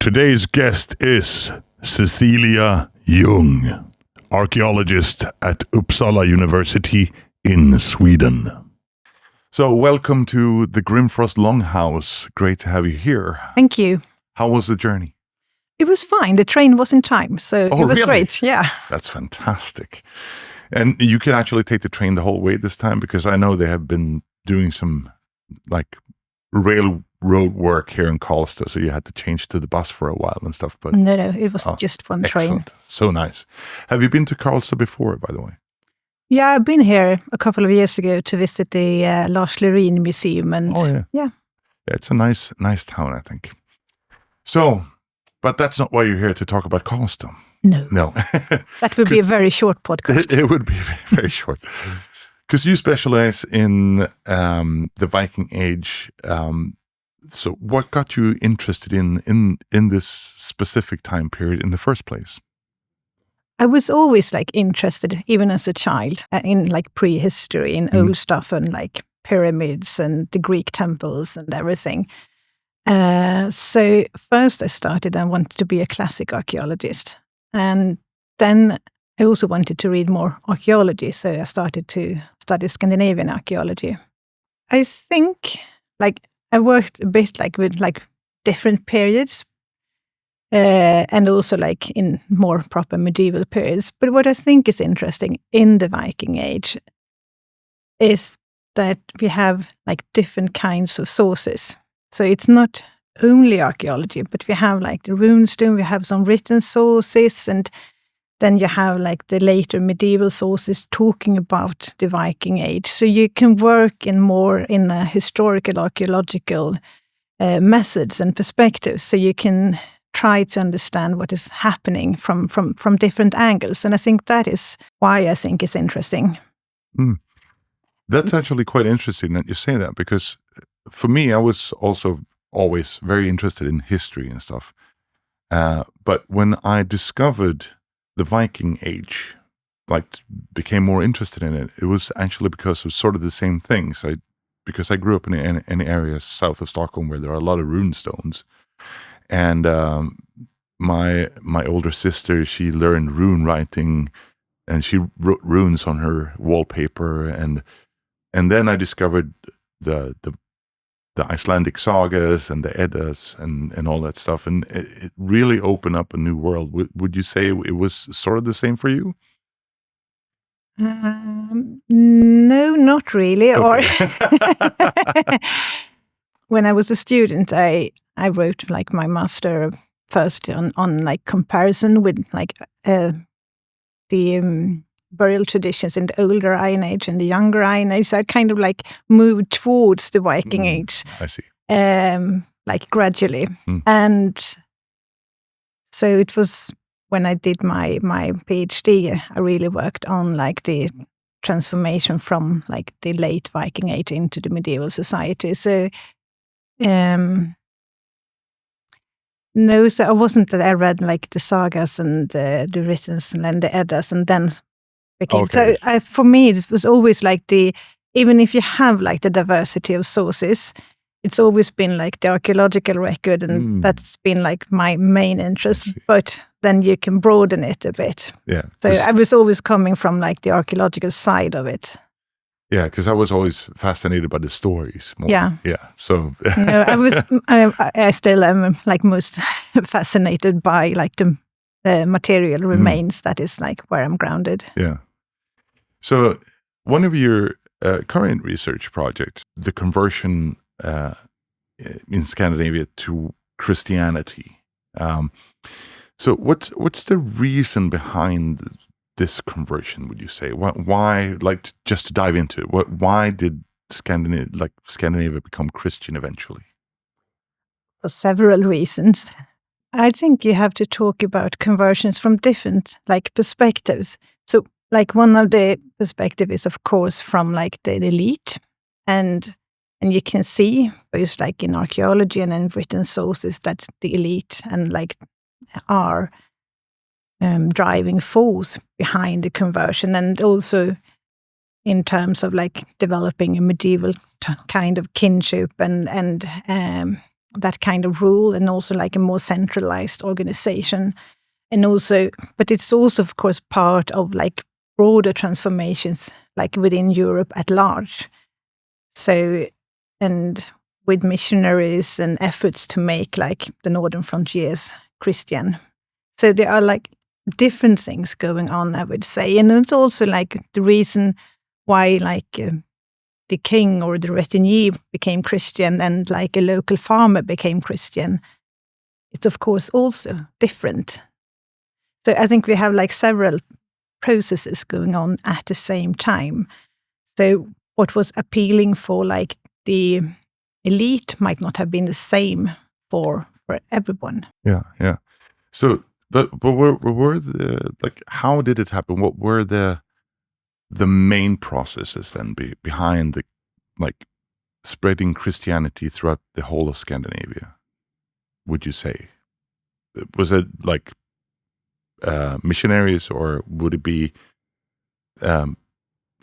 Today's guest is Cecilia Ljung, archaeologist at Uppsala University in Sweden. So welcome to the Grimfrost Longhouse. Great to have you here. Thank you. How was the journey? It was fine. The train was in time, so it was really? great. Yeah. That's fantastic. And you can actually take the train the whole way this time, because I know they have been doing some like railroad work here in Karlstad, so you had to change to the bus for a while and stuff. But No, it was just one excellent. train. So nice. Have you been to Karlstad before, by the way? Yeah, I've been here a couple of years ago to visit the Lars Lerin Museum, and yeah, it's a nice town, I think. So, but that's not why you're here to talk about Karlstad. No. That would be a very short podcast. It would be very short. Because you specialize in the Viking Age. So what got you interested in this specific time period in the first place? I was always interested, even as a child, in prehistory, in old stuff, and pyramids and the Greek temples and everything. So first I wanted to be a classic archaeologist. And then I also wanted to read more archaeology, so I started to study Scandinavian archaeology. I think I worked a bit with different periods, and also in more proper medieval periods. But what I think is interesting in the Viking Age is that we have different kinds of sources. So it's not only archaeology, but we have the Runestone, we have some written sources, and then you have the later medieval sources talking about the Viking Age. So you can work in a historical, archaeological methods and perspectives. So you can try to understand what is happening from different angles. And I think that is why I think it's interesting. That's actually quite interesting that you say that, because for me, I was also always very interested in history and stuff. But when I discovered the Viking Age, became more interested in it, it was actually because of sort of the same things. Because I grew up in an area south of Stockholm where there are a lot of runestones. And my older sister, she learned rune writing, and she wrote runes on her wallpaper. And then I discovered the Icelandic sagas and the Eddas and all that stuff. And it really opened up a new world. Would you say it was sort of the same for you? No, not really. Okay. Or when I was a student, I wrote my master first on comparison with the burial traditions in the older Iron Age and the younger Iron Age. So I kind of moved towards the Viking Age. I see. Gradually. And so it was when I did my PhD, I really worked on the transformation from the late Viking Age into the medieval society. So no, so I wasn't that I read the sagas and the writtens and the Eddas and then became. Okay. So for me, it was always even if you have the diversity of sources, it's always been the archaeological record, and that's been my main interest. But then you can broaden it a bit. Yeah. So I was always coming from the archaeological side of it. Yeah, because I was always fascinated by the stories more. Yeah. So I still am most fascinated by the material remains. That is where I'm grounded. Yeah. So one of your current research projects, the conversion in Scandinavia to Christianity. So what's the reason behind this conversion, would you say? Why, just to dive into it, why did Scandinavia become Christian eventually? For several reasons. I think you have to talk about conversions from different perspectives. So one of the perspectives is of course from the elite, and you can see both in archaeology and in written sources that the elite and are driving force behind the conversion, and also in terms of developing a medieval kind of kinship and that kind of rule, and also like a more centralized organization. And also, but it's also, of course, part of like broader transformations, like within Europe at large. So, and with missionaries and efforts to make like the northern frontiers Christian. So there are like different things going on, I would say. And it's also like the reason why like the king or the retinue became Christian and like a local farmer became Christian. It's of course also different. So I think we have like several processes going on at the same time. So what was appealing for like the elite might not have been the same for everyone. Yeah. So, but were the, like, how did it happen? What were the main processes then behind the, like, spreading Christianity throughout the whole of Scandinavia? Would you say, was it like missionaries, or would it be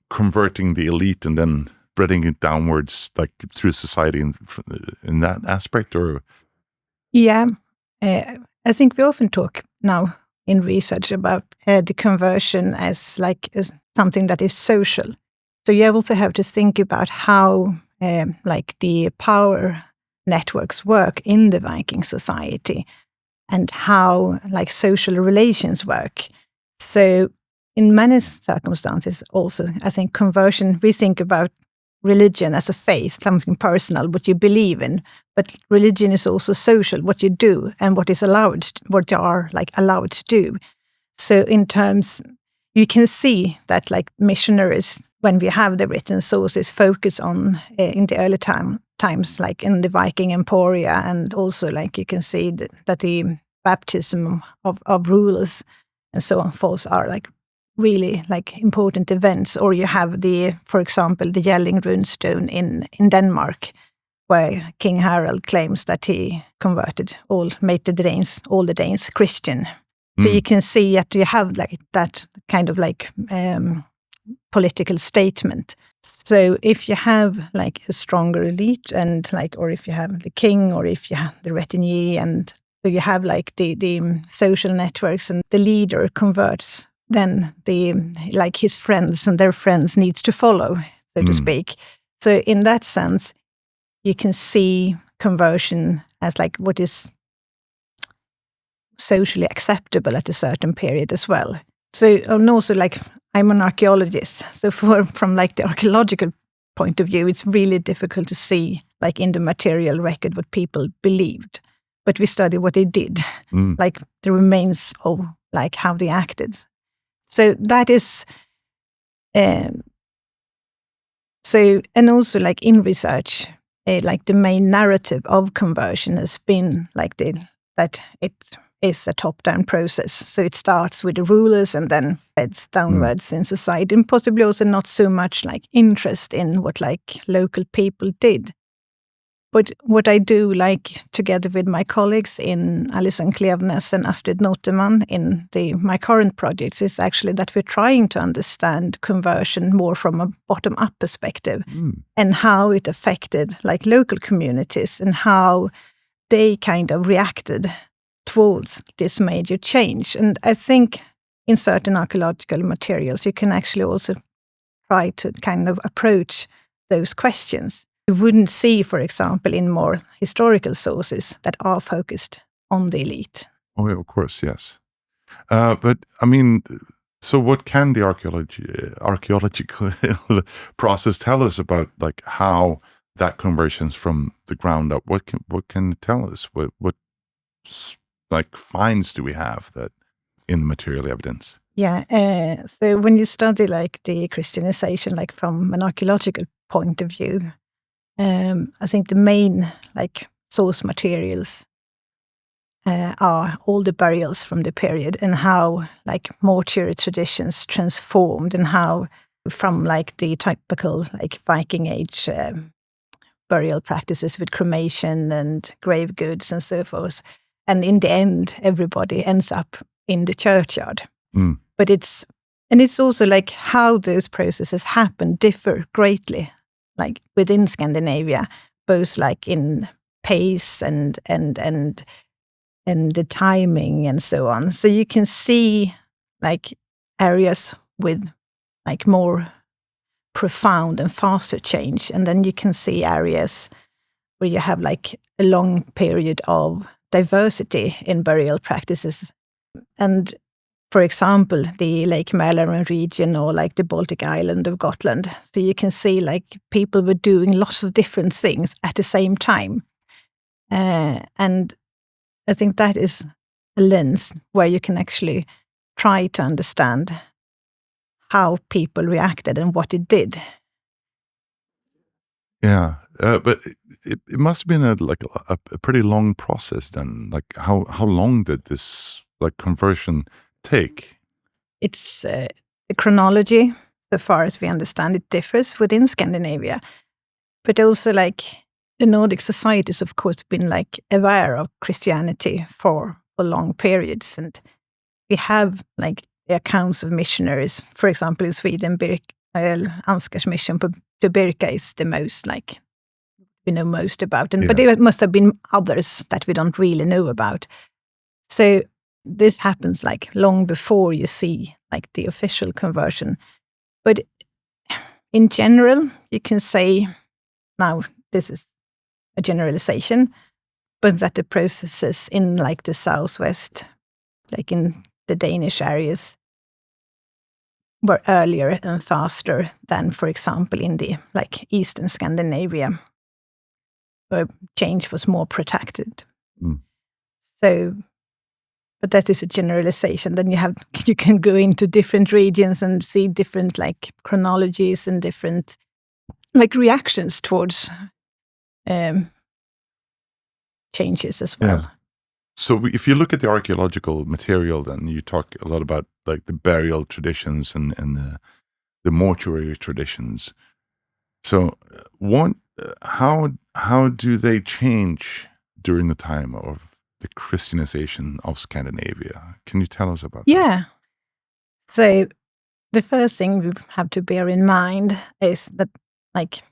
converting the elite and then spreading it downwards, like through society in that aspect? Or yeah, I think we often talk now in research about the conversion as like as something that is social. So you also have to think about how like the power networks work in the Viking society and how like social relations work. So in many circumstances also, I think conversion, we think about religion as a faith, something personal, what you believe in. But religion is also social, what you do and what is allowed, what you are like allowed to do. So in terms, you can see that like missionaries, when we have the written sources, focus on in the early times, like in the Viking Emporia, and also like you can see that the baptism of rulers and so on forth are like really like important events. Or you have the, for example, the Jelling Runestone in Denmark, where King Harald claims that he converted made all the Danes Christian. So you can see that you have like that kind of like political statement. So if you have like a stronger elite and like, or if you have the king, or if you have the retinue, and so you have like the social networks, and the leader converts, then like his friends and their friends needs to follow, so to speak. So in that sense, you can see conversion as like what is socially acceptable at a certain period as well. So, and also like I'm an archaeologist, so from like the archaeological point of view, it's really difficult to see like in the material record what people believed, but we study what they did, like the remains of like how they acted. So that is, so, and also like in research, like the main narrative of conversion has been like that it is a top-down process. So it starts with the rulers and then heads downwards in society, and possibly also not so much like interest in what like local people did. But what I do, like together with my colleagues in Alison Klevnes and Astrid Noteman in my current projects, is actually that we're trying to understand conversion more from a bottom-up perspective, and how it affected like local communities and how they kind of reacted towards this major change. And I think in certain archaeological materials, you can actually also try to kind of approach those questions. You wouldn't see, for example, in more historical sources that are focused on the elite. Oh, yeah, of course, yes. But I mean, so what can the archaeological process tell us about like how that conversions from the ground up? What can it tell us? What like finds do we have that in the material evidence? Yeah. So when you study like the Christianization, like from an archaeological point of view, I think the main like source materials are all the burials from the period, and how like mortuary traditions transformed, and how from like the typical like Viking Age burial practices with cremation and grave goods and so forth. And in the end, everybody ends up in the churchyard. But it's also like how those processes happen differ greatly, like within Scandinavia, both like in pace and the timing and so on. So you can see like areas with like more profound and faster change, and then you can see areas where you have like a long period of diversity in burial practices. And for example, the Lake Mälaren region or like the Baltic island of Gotland. So you can see like people were doing lots of different things at the same time. And I think that is a lens where you can actually try to understand how people reacted and what it did. Yeah, but it must have been a pretty long process then. Like how long did this like conversion take? It's the chronology, so far as we understand it, differs within Scandinavia, but also like the Nordic societies, of course, been like aware of Christianity for long periods, and we have like the accounts of missionaries. For example, in Sweden, Ansgar's mission to Birka is the most like we know most about, but there must have been others that we don't really know about. So this happens like long before you see like the official conversion. But in general, you can say, now this is a generalization, but that the processes in like the southwest, like in the Danish areas, were earlier and faster than, for example, in the like eastern Scandinavia, where change was more protected. So, but that is a generalization. Then you can go into different regions and see different like chronologies and different like reactions towards changes as well. Yeah. So if you look at the archaeological material, then you talk a lot about like the burial traditions and the mortuary traditions. So how do they change during the time of the Christianization of Scandinavia? Can you tell us about that? Yeah. So the first thing we have to bear in mind is that like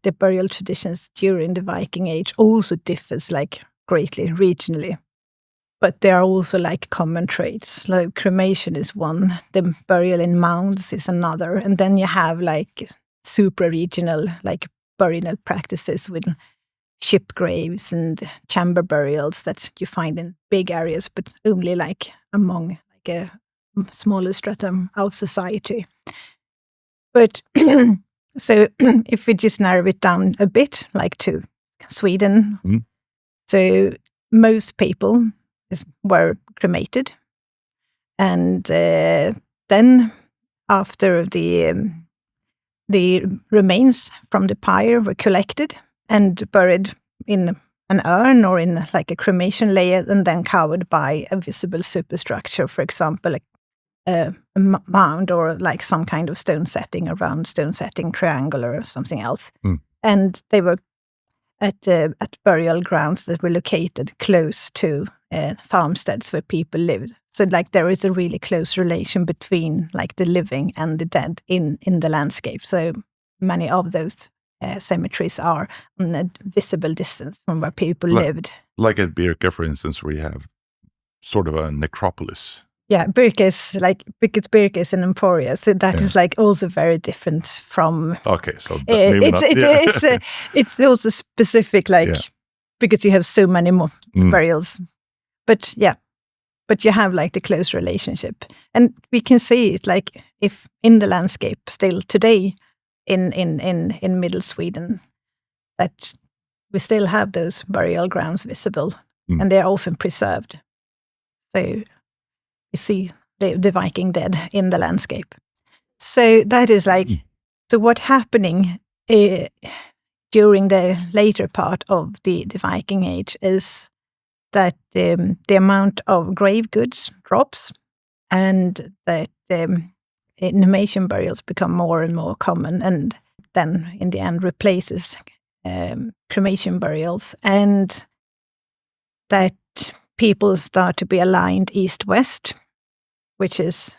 the burial traditions during the Viking Age also differs like greatly regionally. But there are also like common traits. Like cremation is one, the burial in mounds is another, and then you have like supra-regional like burial practices with ship graves and chamber burials that you find in big areas, but only like among like a smaller stratum of society. But so if we just narrow it down a bit, like to Sweden, so most people were cremated, and then after the remains from the pyre were collected and buried in an urn or in like a cremation layer, and then covered by a visible superstructure, for example, a mound or like some kind of stone setting, a round stone setting, triangular or something else. And they were at burial grounds that were located close to farmsteads where people lived. So like there is a really close relation between like the living and the dead in the landscape. So many of those cemeteries are on a visible distance from where people lived. Like at Birka, for instance, where you have sort of a necropolis. Yeah, Birka is like, because Birka is in Emporia, so that is like also very different from. Okay, so it's also specific, like because you have so many more burials, but you have like the close relationship, and we can see it like if in the landscape still today in Middle Sweden, that we still have those burial grounds visible, and they are often preserved. So you see the Viking dead in the landscape. So that is like, so what's happening during the later part of the Viking Age is that the amount of grave goods drops, and that inhumation burials become more and more common, and then in the end replaces cremation burials, and that people start to be aligned east-west, which is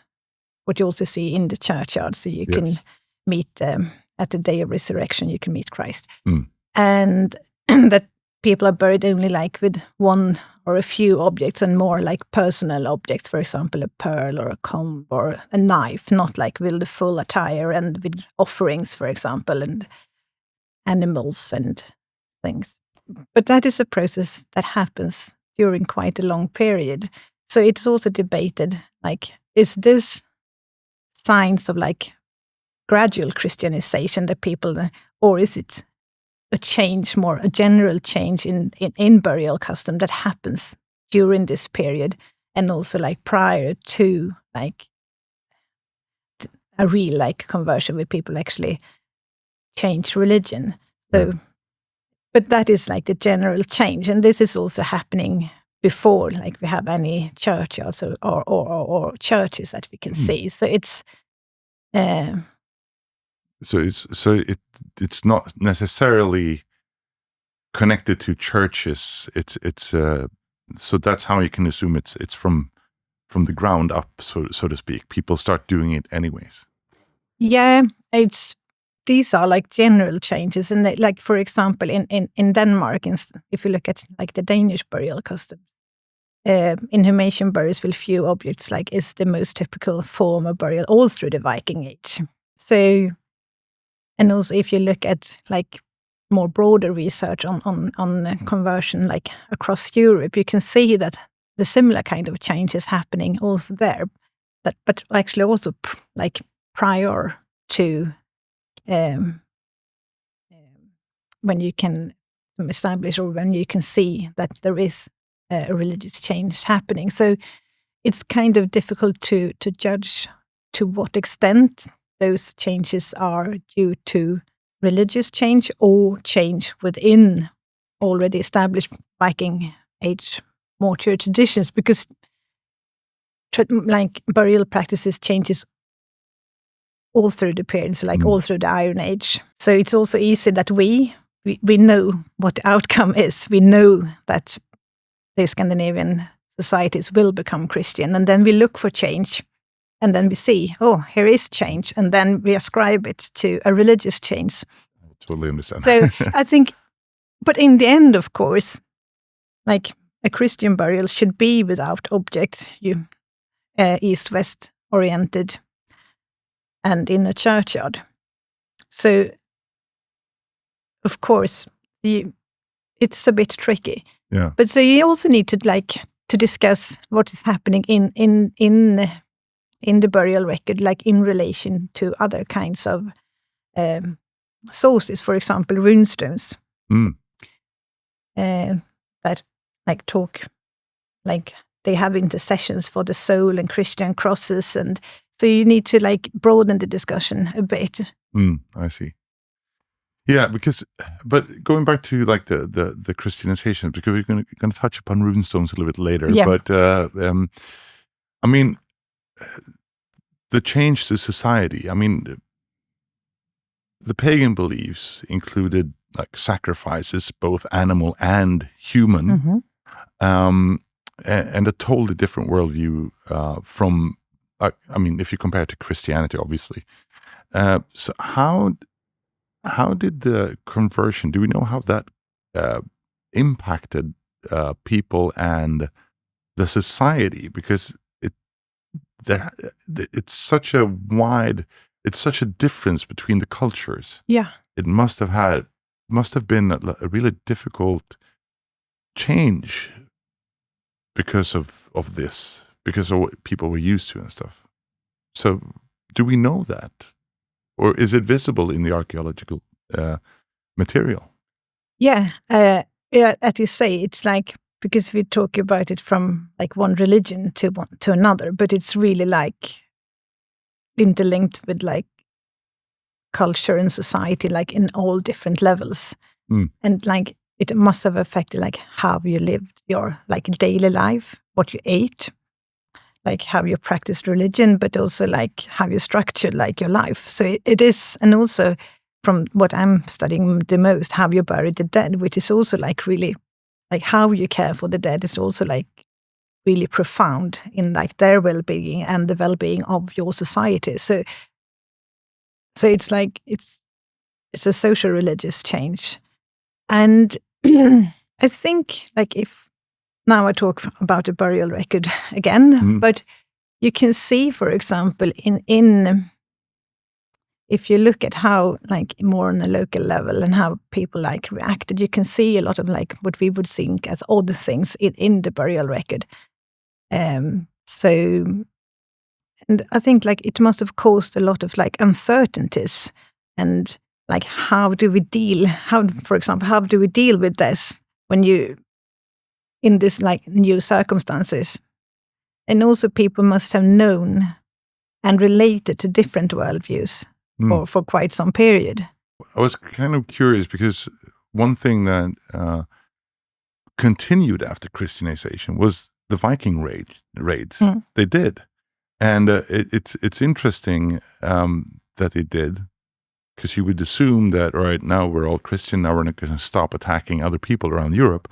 what you also see in the churchyard. So you can meet at the day of resurrection, you can meet Christ. and that people are buried only like with one or a few objects and more like personal objects, for example, a pearl or a comb or a knife, not like with the full attire and with offerings, for example, and animals and things. But that is a process that happens during quite a long period. So it's also debated, like, is this signs of like gradual Christianization that people, or is it a change, more a general change in burial custom that happens during this period, and also like prior to like a real like conversion where people actually change religion. So, but that is like the general change, and this is also happening before like we have any churchyards or churches that we can see. So it's it's not necessarily connected to churches. It's so that's how you can assume it's from the ground up, so to speak. People start doing it anyways. Yeah, these are like general changes, and like for example in Denmark, if you look at like the Danish burial custom, inhumation burials with few objects like is the most typical form of burial all through the Viking Age. So, and also if you look at like more broader research on conversion like across Europe, you can see that the similar kind of change is happening also there, but actually also like prior to when you can establish or when you can see that there is a religious change happening. So it's kind of difficult to judge to what extent those changes are due to religious change or change within already established Viking Age mortuary traditions, because like burial practices changes all through the period, so like all through the Iron Age. So it's also easy that we know what the outcome is. We know that the Scandinavian societies will become Christian, and then we look for change, and then we see, oh, here is change, and then we ascribe it to a religious change. I totally understand. So I think, but in the end, of course, like a Christian burial should be without object, east-west oriented, and in a churchyard. So, of course, it's a bit tricky. Yeah. But so you also need to discuss what is happening in the burial record, like in relation to other kinds of sources. For example, runestones that like talk, like they have intercessions for the soul and Christian crosses, and so you need to like broaden the discussion a bit. I see. Yeah, but going back to like the Christianization, because we're going to touch upon runestones a little bit later. Yeah. But I mean, the change to society. I mean, the pagan beliefs included like sacrifices, both animal and human, and a totally different worldview from. I mean, if you compare it to Christianity, obviously. So how did the conversion? Do we know how that impacted people and the society? Because it's such a difference between the cultures. Yeah. It must have been a really difficult change because of this, because of what people were used to and stuff. So do we know that? Or is it visible in the archaeological material? Yeah, as you say, it's like, because we talk about it from like one religion to another, but it's really like interlinked with like culture and society, like in all different levels, and like it must have affected like how you lived your like daily life, what you ate, like how you practiced religion, but also like how you structured like your life. So it is, and also from what I'm studying the most, how you bury the dead, which is also like really like how you care for the dead is also like really profound in like their well-being and the well-being of your society. So it's like it's a social religious change, And I think, like, if now I talk about the burial record again, but you can see, for example, in if you look at how, like, more on a local level and how people like reacted, you can see a lot of like what we would think as odd things in the burial record. So, and I think like it must have caused a lot of like uncertainties, and like how do we deal with this when you in this like new circumstances? And also people must have known and related to different worldviews for quite some period. I was kind of curious because one thing that continued after Christianization was the Viking raids. They did. And it's interesting that they did, because you would assume that, right, now we're all Christian, now we're not going to stop attacking other people around Europe.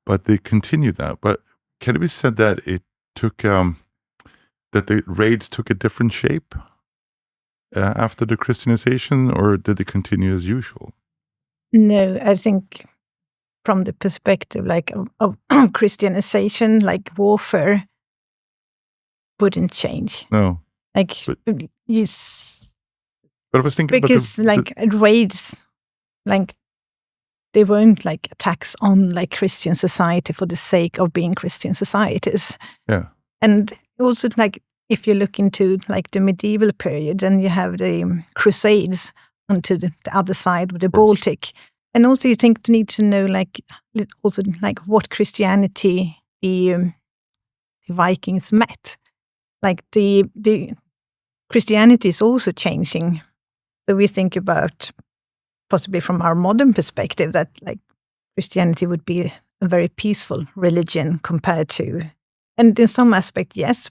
But they continued that. But can it be said that it took, that the raids took a different shape after the Christianization, or did they continue as usual? No, I think from the perspective like of Christianization, like warfare wouldn't change. No. Like, but I was thinking because raids, like, they weren't like attacks on like Christian society for the sake of being Christian societies. Yeah. And also, like, if you look into like the medieval period, and you have the Crusades onto the other side with the Baltic. And also you think you need to know like also like what Christianity the Vikings met. Like the Christianity is also changing. So we think about, possibly from our modern perspective, that like Christianity would be a very peaceful religion compared to, and in some aspect, yes,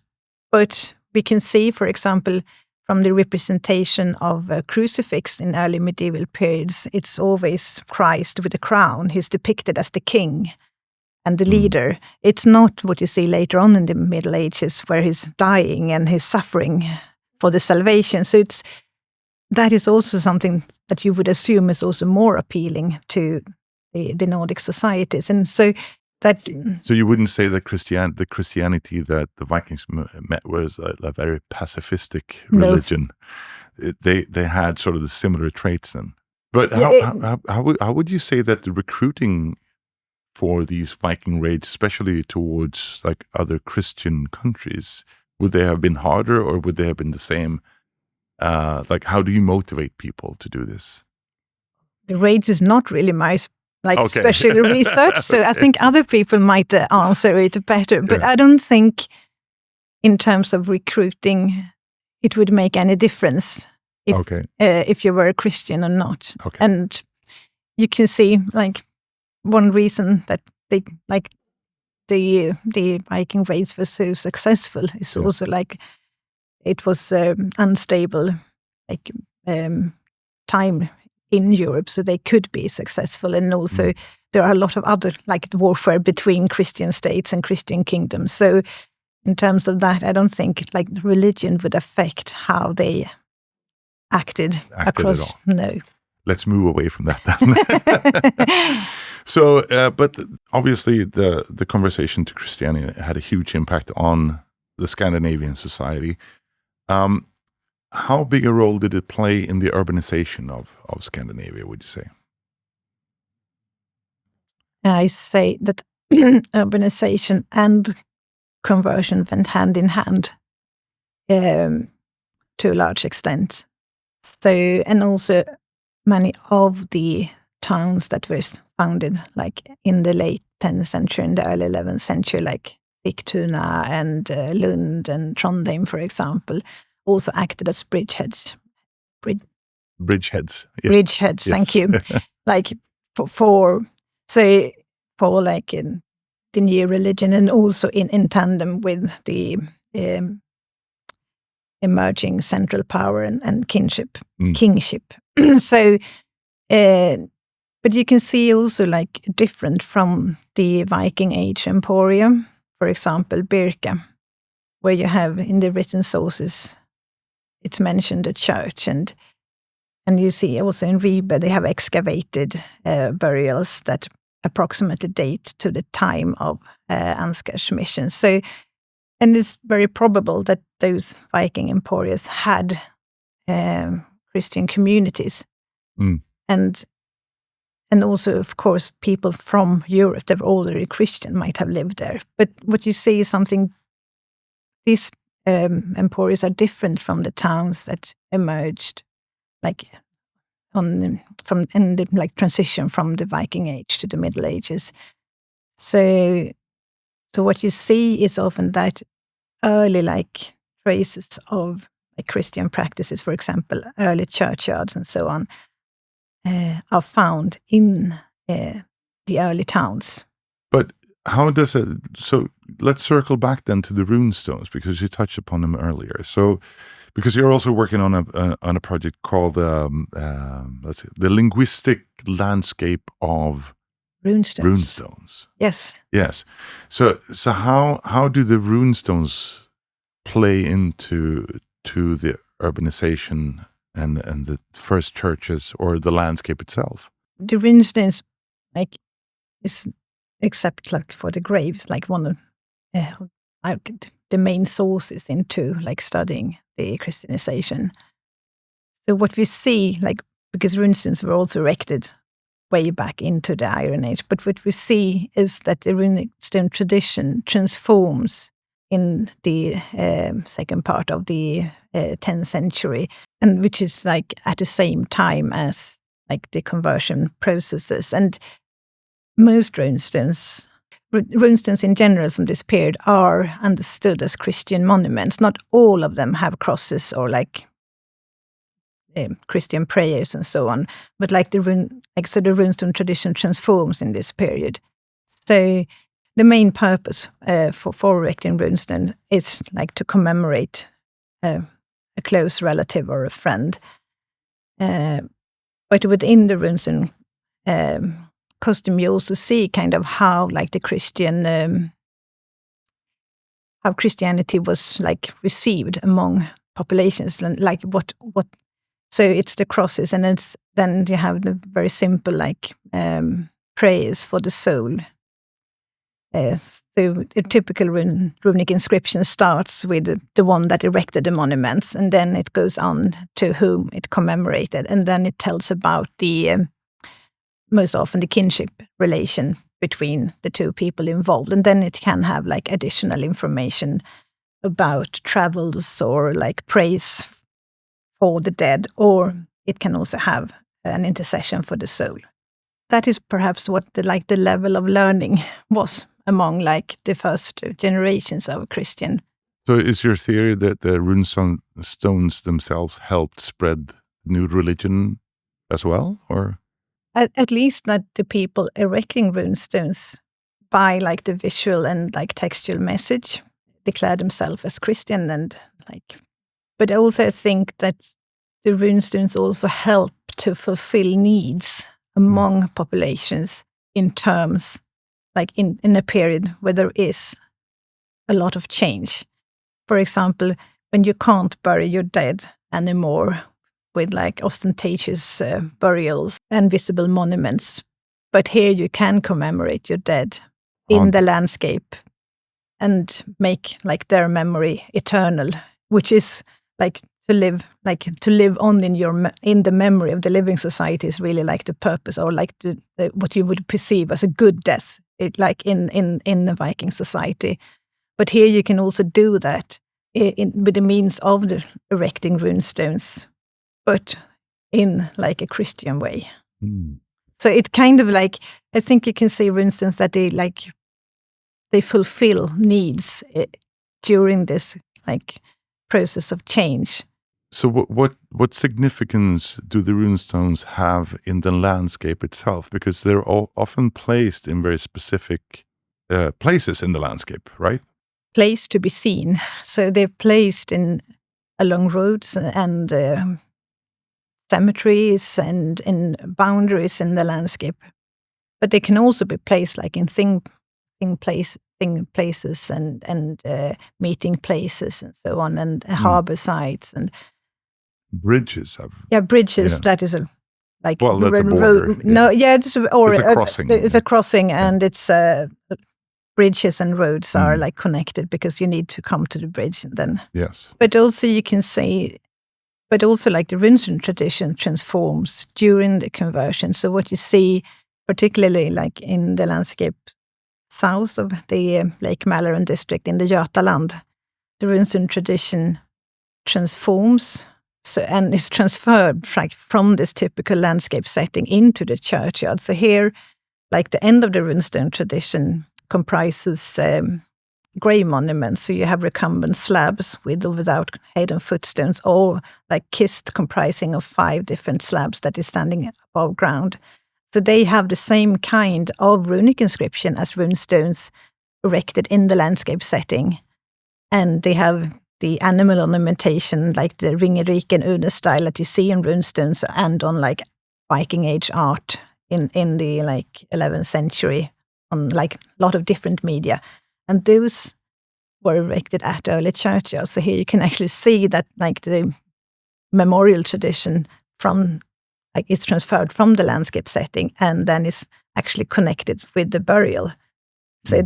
but we can see, for example, from the representation of a crucifix in early medieval periods, it's always Christ with a crown. He's depicted as the king and the leader. It's not what you see later on in the Middle Ages, where he's dying and he's suffering for the salvation. So that is also something that you would assume is also more appealing to the Nordic societies. And so you wouldn't say that the Christianity that the Vikings met was a very pacifistic religion. No. They had sort of the similar traits then. But how would you say that the recruiting for these Viking raids, especially towards like other Christian countries, would they have been harder, or would they have been the same? Like, how do you motivate people to do this? The raids is not really my special research, so I think other people might answer it better. But I don't think, in terms of recruiting, it would make any difference if you were a Christian or not. Okay. And you can see, like, one reason that they like the Viking raids were so successful is also like it was unstable, like time in Europe, so they could be successful. And also there are a lot of other like warfare between Christian states and Christian kingdoms. So in terms of that, I don't think like religion would affect how they acted across. No. Let's move away from that then. So, but obviously the conversation to Christianity had a huge impact on the Scandinavian society. How big a role did it play in the urbanization of Scandinavia, would you say? I say that urbanization and conversion went hand in hand to a large extent. So, and also many of the towns that were founded like in the late 10th century and the early 11th century, like Sigtuna and Lund and Trondheim, for example, also acted as bridgeheads. Bridgeheads. Yeah. Bridgeheads. Yes. Thank you. Like for like in the new religion, and also in tandem with the emerging central power and kingship. So, but you can see also like different from the Viking Age emporium, for example, Birka, where you have in the written sources, it's mentioned a church, and And you see also in Ribe, they have excavated burials that approximately date to the time of Ansgar's mission. So, and it's very probable that those Viking emporias had Christian communities. And also, of course, people from Europe that were already Christian might have lived there. But what you see is something, these emporias are different from the towns that emerged like in the like transition from the Viking Age to the Middle Ages. So what you see is often that early like traces of like Christian practices, for example, early churchyards and so on, are found in the early towns. But how does it? So let's circle back then to the Runestones, because you touched upon them earlier. So, because you're also working on a project called let's see, the linguistic landscape of Runestones. Yes. So how do the Runestones play into the urbanization and the first churches or the landscape itself? The Runestones, like, is except like for the graves, like one of the main sources into like studying the Christianization. So what we see, like, because runestones were also erected way back into the Iron Age, but what we see is that the runestone tradition transforms in the second part of the 10th century, and which is like at the same time as like the conversion processes. And most runestones in general from this period are understood as Christian monuments. Not all of them have crosses or like Christian prayers and so on, but like the runestone tradition transforms in this period. So the main purpose for erecting runestone is like to commemorate a close relative or a friend. But within the runestone custom, you also see kind of how like the Christian, how Christianity was like received among populations, and like what. So it's the crosses, and then you have the very simple like prayers for the soul. So a typical runic inscription starts with the one that erected the monuments, and then it goes on to whom it commemorated, and then it tells about the most often the kinship relation between the two people involved, and then it can have like additional information about travels or like praise for the dead, or it can also have an intercession for the soul. That is perhaps what the level of learning was among like the first generations of Christian. So is your theory that the runestones themselves helped spread new religion as well, or? At least that the people erecting runestones by like the visual and like textual message declare themselves as Christian, and like. But I also think that the runestones also help to fulfill needs among populations in terms, like in a period where there is a lot of change. For example, when you can't bury your dead anymore with like ostentatious burials and visible monuments, but here you can commemorate your dead in the landscape and make like their memory eternal, which is like to live on in the memory of the living society is really like the purpose, or like what you would perceive as a good death, like in the Viking society. But here you can also do that with the means of the erecting runestones, but in like a Christian way. So it kind of like, I think you can see runestones that they fulfill needs during this like process of change. So what significance do the runestones have in the landscape itself? Because they're all often placed in very specific places in the landscape, right? Place to be seen. So they're placed along roads and cemeteries and in boundaries in the landscape. But they can also be placed like in thing places and meeting places and so on, and harbor sites. And bridges have. Bridges. Yeah. That is a like Well, that's a border. No, it's a crossing. It's a crossing, and it's bridges and roads are like connected because you need to come to the bridge and then. Yes. But also you can say, but also like the Runestone tradition transforms during the conversion. So what you see, particularly like in the landscape south of the Lake Mälaren district in the Götaland, the Runestone tradition transforms and is transferred from this typical landscape setting into the churchyard. So here, like the end of the Runestone tradition comprises grave monuments. So you have recumbent slabs with or without head and footstones, or like kist comprising of 5 different slabs that is standing above ground. So they have the same kind of runic inscription as runestones erected in the landscape setting. And they have the animal ornamentation, like the ringeriken Une style that you see in runestones and on like Viking Age art in the like 11th century on like a lot of different media. And those were erected at early churchyards. So here you can actually see that like the memorial tradition from like is transferred from the landscape setting and then is actually connected with the burial. So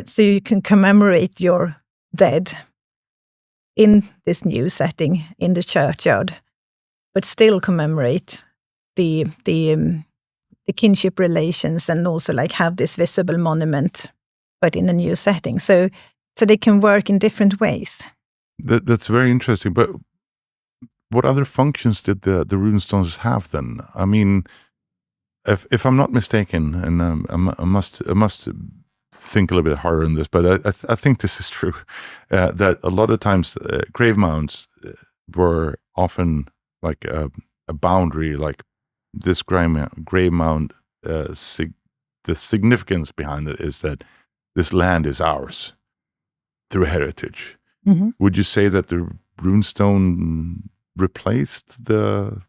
so you can commemorate your dead in this new setting in the churchyard, but still commemorate the kinship relations and also like have this visible monument, but in a new setting. So they can work in different ways. That's very interesting. But what other functions did the runestones have then? I mean, if I'm not mistaken, and I must think a little bit harder on this, but I think this is true, that a lot of times grave mounds were often like a boundary, like this grave mound, the significance behind it is that this land is ours through heritage. Mm-hmm. Would you say that the runestone replaced the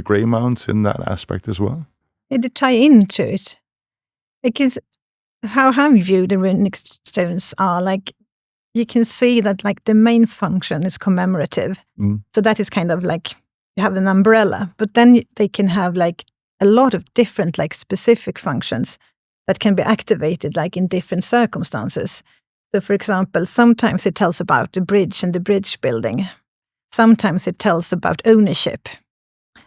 grave mounds in that aspect as well? They tie into it. Because how I view the runic stones are like, you can see that like the main function is commemorative. So that is kind of like you have an umbrella, but then they can have like a lot of different like specific functions that can be activated like in different circumstances. So for example, sometimes it tells about the bridge and the bridge building. Sometimes it tells about ownership.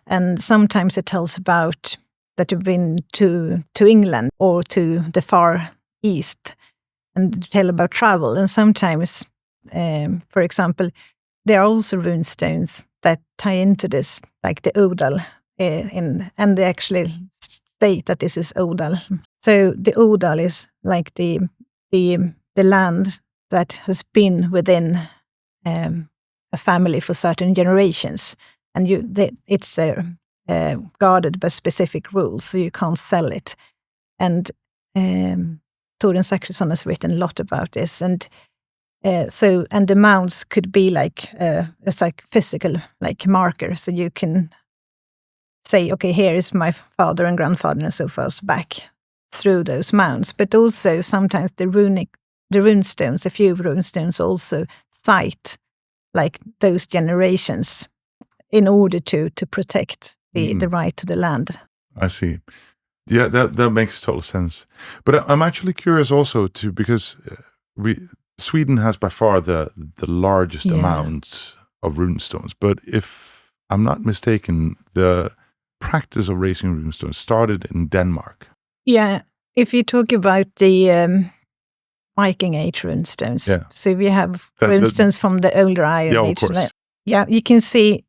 And sometimes it tells about that you've been to England or to the far east and tell about travel. And sometimes, for example, there are also runestones that tie into this, like the Odal, and they actually state that this is Odal. So the Odal is like the land that has been within a family for certain generations, and it's guarded by specific rules, so you can't sell it. And Torun Zachrisson has written a lot about this, and and the mounds could be like it's like physical like marker, so you can say, okay, here is my father and grandfather and so forth back through those mounds. But also sometimes the runestones, a few runestones also cite like those generations in order to protect the right to the land. I see. Yeah, that makes total sense. But I'm actually curious also too, because Sweden has by far the largest amount of runestones. But if I'm not mistaken, the practice of raising runestones started in Denmark. Yeah, if you talk about the Viking Age runestones, so we have runestones from the older Iron Age. Of course. Yeah, you can see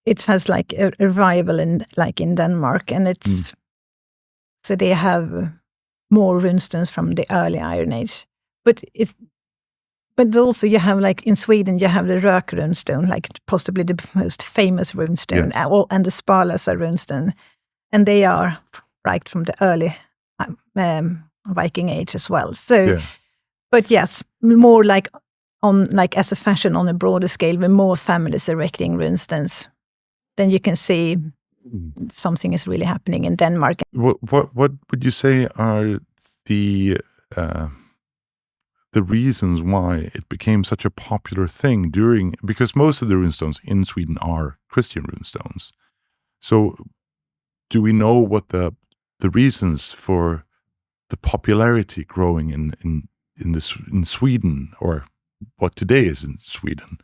it has like a revival in Denmark, and it's so they have more runestones from the early Iron Age. But also you have like in Sweden you have the Rök runestone, like possibly the most famous runestone, and the Spalasa runestone, and they are right from the early Viking Age as well. So, but yes, more like as a fashion on a broader scale, with more families erecting runestones, then you can see something is really happening in Denmark. What would you say are the reasons why it became such a popular thing because most of the runestones in Sweden are Christian runestones. So do we know what the reasons for the popularity growing in Sweden, or what today is in Sweden,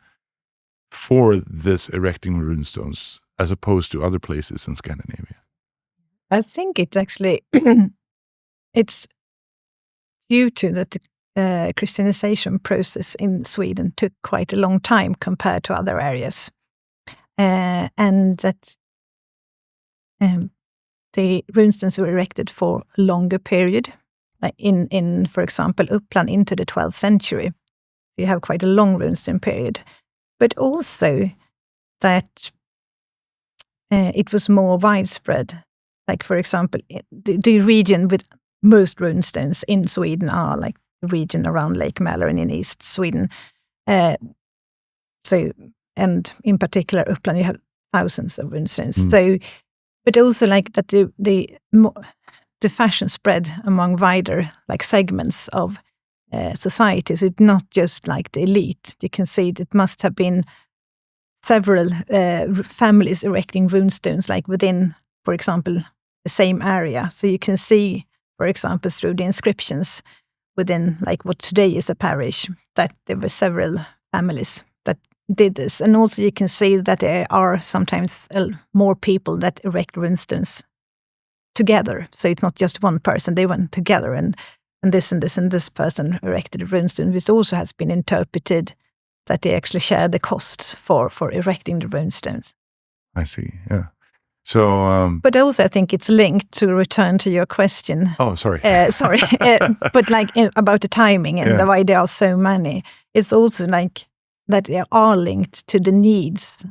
for this erecting runestones as opposed to other places in Scandinavia? I think it actually it's due to that the Christianization process in Sweden took quite a long time compared to other areas, and that the runestones were erected for a longer period, like in for example Uppland into the 12th century. You have quite a long runestone period, but also that it was more widespread. Like for example, the region with most runestones in Sweden are like the region around Lake Mälaren in East Sweden. So, and in particular Uppland, you have thousands of runestones. So, but also like that the fashion spread among wider like segments of societies. It's not just like the elite. You can see that must have been several families erecting runestones, like within, for example, the same area. So you can see, for example, through the inscriptions within like what today is a parish, that there were several families that did this. And also you can see that there are sometimes more people that erect runestones together. So it's not just one person, they went together and this and this and this person erected a runestone, which also has been interpreted that they actually share the costs for erecting the runestones. I see, yeah. So, but also I think it's linked, to return to your question. Oh, sorry. But like about the timing and why there are so many. It's also like that they are linked to the needs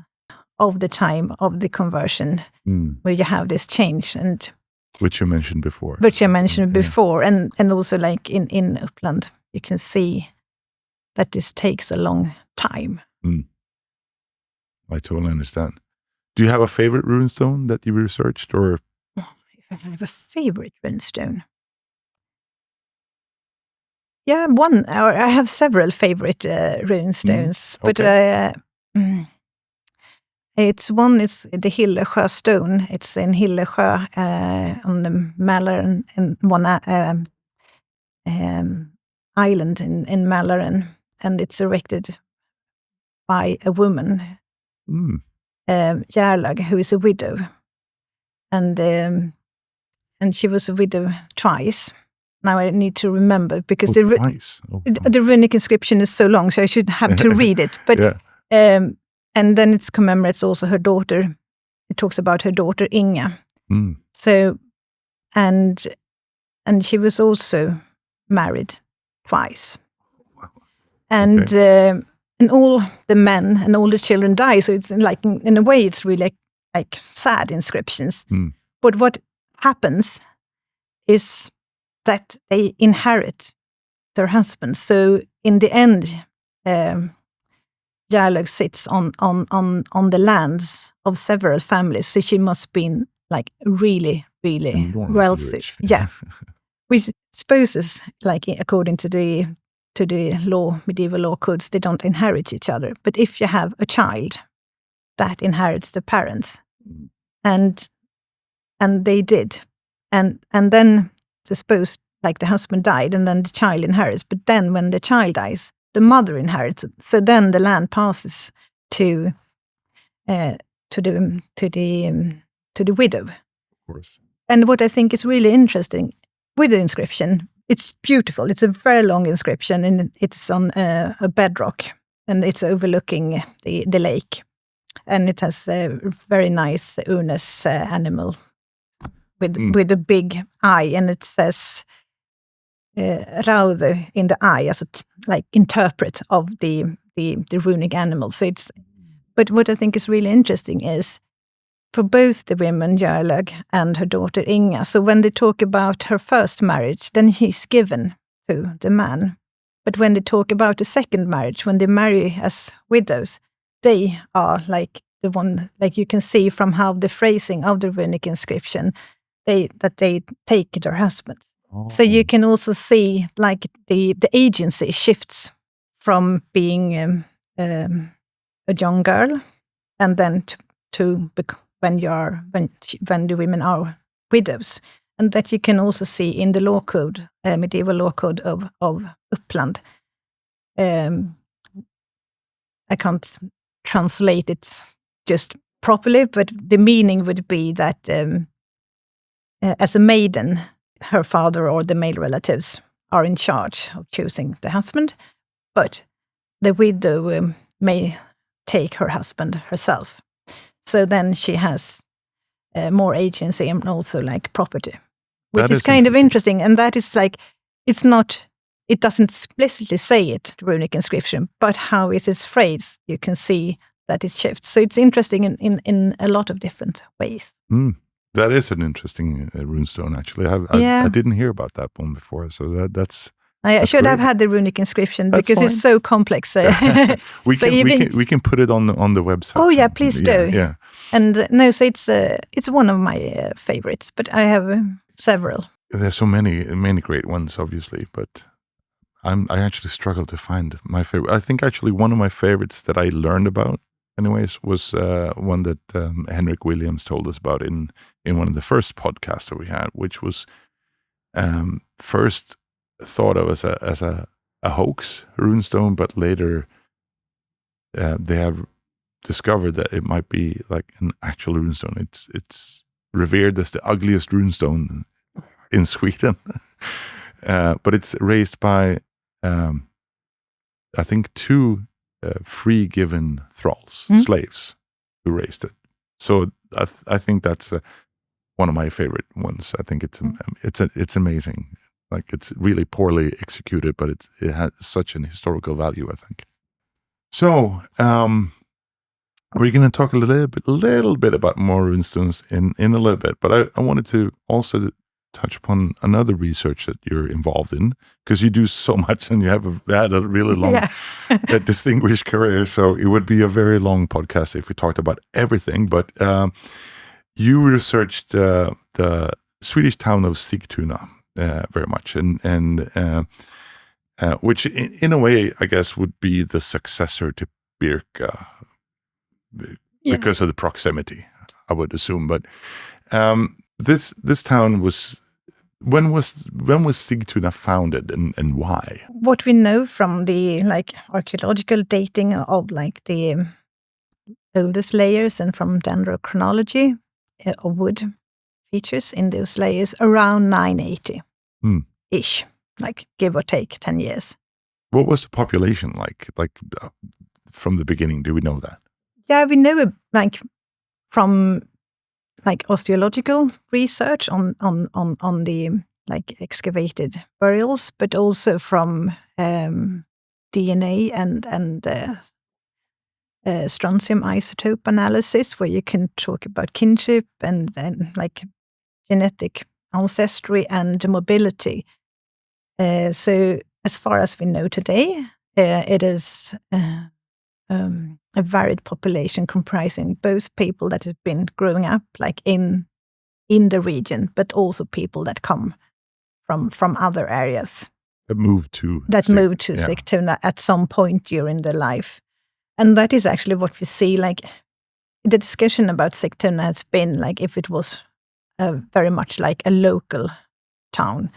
of the time of the conversion, where you have this change, and which you mentioned before. And also like in Uppland, you can see that this takes a long time. I totally understand. Do you have a favorite runestone that you researched, or? If I have a favorite runestone? Yeah, one. Or I have several favorite runestones, but it's one. It's the Hillesjö stone. It's in Hillesjö on the Mälaren, in one island in Mälaren, and it's erected by a woman, Ljung, who is a widow, and she was a widow twice. Now I need to remember because the runic inscription is so long, so I should have to read it. But and then it commemorates also her daughter. It talks about her daughter Inga. So, and she was also married twice, and all the men and all the children die. So it's like in a way it's really like sad inscriptions. But what happens is that they inherit their husbands. So in the end, Ljung sits on the lands of several families. So she must be like really, really wealthy. Rich. Yeah, which supposes, like according to the law, medieval law codes, they don't inherit each other. But if you have a child, that inherits the parents, and they did, and then suppose like the husband died, and then the child inherits. But then when the child dies, the mother inherits. So then the land passes to the widow. Of course. And what I think is really interesting with the inscription, it's beautiful. It's a very long inscription, and it's on a bedrock, and it's overlooking the lake, and it has a very nice Unes animal with a big eye, and it says Raude in the eye, as like interpret of the runic animal. So it's. But what I think is really interesting is for both the women, Ljung and her daughter Inga. So when they talk about her first marriage, then he's given to the man. But when they talk about the second marriage, when they marry as widows, they are like the one, like you can see from how the phrasing of the runic inscription, that they take their husbands. So you can also see like the agency shifts from being a young girl and then when the women are widows, and that you can also see in the law code, medieval law code of Uppland. I can't translate it just properly, but the meaning would be that as a maiden, her father or the male relatives are in charge of choosing the husband, but the widow may take her husband herself. So then she has more agency and also like property, which is kind of interesting. And that is like, it doesn't explicitly say it, the runic inscription, but how it is phrased, you can see that it shifts. So it's interesting in a lot of different ways. That is an interesting runestone, actually. I didn't hear about that one before, so that's I should have had the runic inscription because it's so complex. we can put it on the website. Oh yeah, please do. Yeah. And no, so it's one of my favorites, but I have several. There's so many great ones, obviously, but I actually struggle to find my favorite. I think actually one of my favorites that I learned about, anyways, was one that Henrik Williams told us about in one of the first podcasts that we had, which was first thought of as a hoax runestone, but later they have discovered that it might be like an actual runestone. It's revered as the ugliest runestone in Sweden, but it's raised by I think 2 free given thralls, slaves, who raised it. So I think that's one of my favorite ones. I think it's amazing. Like, it's really poorly executed, but it has such an historical value, I think. So we're going to talk a little bit about more runestones in a little bit, but I wanted to also touch upon another research that you're involved in, because you do so much and you have had a really long, distinguished career. So it would be a very long podcast if we talked about everything. But you researched the Swedish town of Sigtuna very much, and which in a way, I guess, would be the successor to Birka because of the proximity, I would assume. But this town was. When was Sigtuna founded, and why? What we know from the archaeological dating of the oldest layers and from dendrochronology of wood features in those layers around 980-ish, give or take 10 years. What was the population like from the beginning? Do we know that? Yeah, we know from osteological research on the excavated burials, but also from DNA and strontium isotope analysis, where you can talk about kinship and genetic ancestry and mobility. So as far as we know today, it is a varied population comprising both people that have been growing up in the region, but also people that come from other areas. That moved to Sigtuna at some point during their life. And that is actually what we see, the discussion about Sigtuna has been if it was very much like a local town,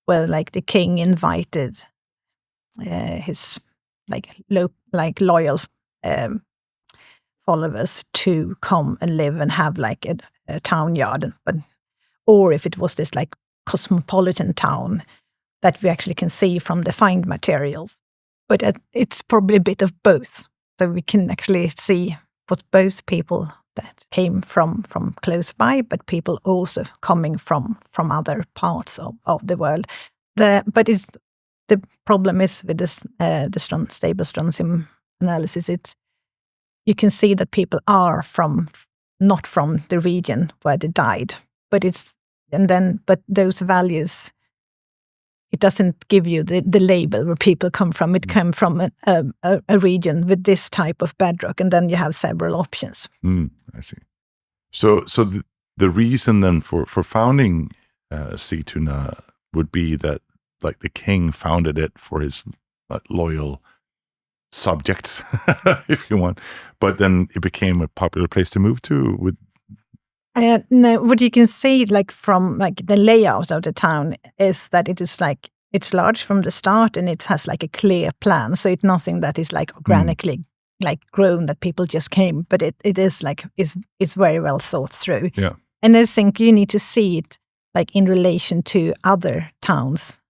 where the king invited his loyal followers to come and live and have a town yard, or if it was this cosmopolitan town that we actually can see from the find materials. But it's probably a bit of both. So we can actually see what both people that came from close by, but people also coming from other parts of the world. But the problem is with this stable strontium analysis. You can see that people are not from the region where they died, but those values, it doesn't give you the label where people come from. It came from a region with this type of bedrock, and then you have several options. I see. So the reason then for founding Sigtuna would be that the king founded it for his loyal subjects, if you want. But then it became a popular place to move to. No, what you can see, like from like the layout of the town, is that it is like it's large from the start, and it has like a clear plan. So it's nothing that is like organically like grown that people just came, but it is like it's very well thought through. Yeah, and I think you need to see it like in relation to other towns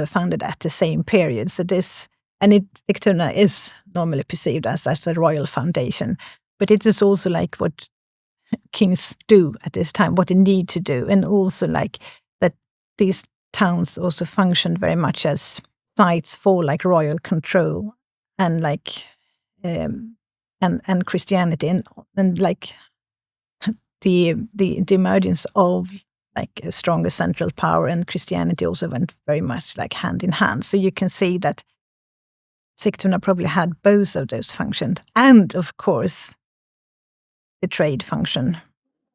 founded at the same period. So Sigtuna is normally perceived as a royal foundation, but it is also like what kings do at this time, what they need to do, and also like that these towns also functioned very much as sites for like royal control and like and Christianity and like the emergence of like a stronger central power and Christianity also went very much like hand in hand. So you can see that Sigtuna probably had both of those functions, and of course the trade function.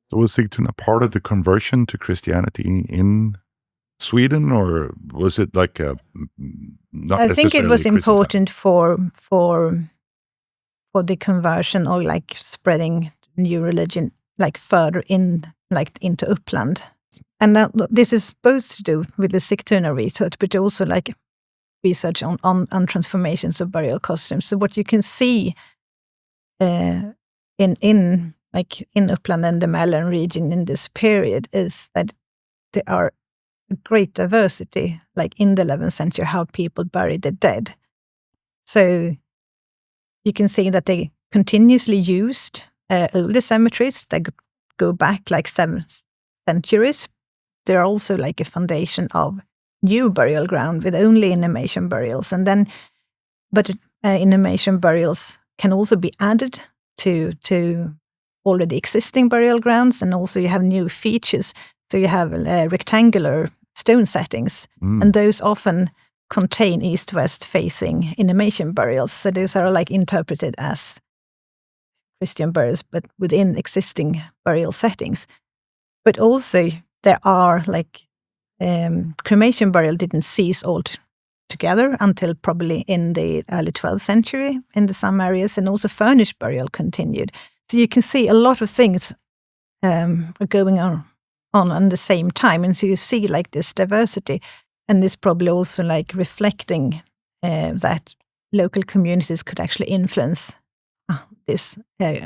So was Sigtuna part of the conversion to Christianity in Sweden, or was it like not I think it was necessarily important for the conversion or like spreading new religion like further in like into Uppland. And this is supposed to do with the Sigtuna research, but also like research on transformations of burial costumes. So what you can see in Uppland and the Mälaren region in this period is that there are a great diversity, like in the 11th century, how people buried the dead. So you can see that they continuously used older cemeteries that go back like 7 centuries. They're also like a foundation of new burial ground with only inhumation burials. But inhumation burials can also be added to already existing burial grounds, and also you have new features. So you have rectangular stone settings, and those often contain east-west facing inhumation burials. So those are like interpreted as Christian burials, but within existing burial settings. But also there are like cremation burial didn't cease altogether until probably in the early 12th century in some areas, and also furnished burial continued. So you can see a lot of things are going on the same time, and so you see like this diversity, and it's probably also like reflecting that local communities could actually influence this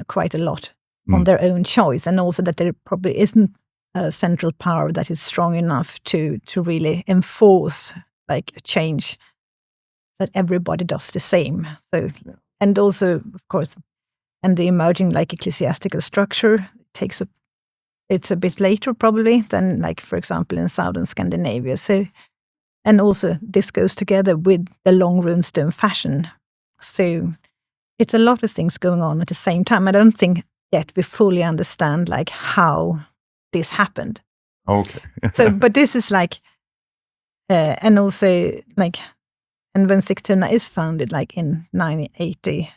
quite a lot on their own choice, and also that there probably isn't a central power that is strong enough to really enforce like a change that everybody does the same. So, and also of course, and the emerging like ecclesiastical structure it's a bit later probably than like, for example, in southern Scandinavia. So, and also this goes together with the long runestone fashion. So it's a lot of things going on at the same time. I don't think yet we fully understand like how this happened. Okay. So, but this is like, and also like, and when Sigtuna is founded like in 980,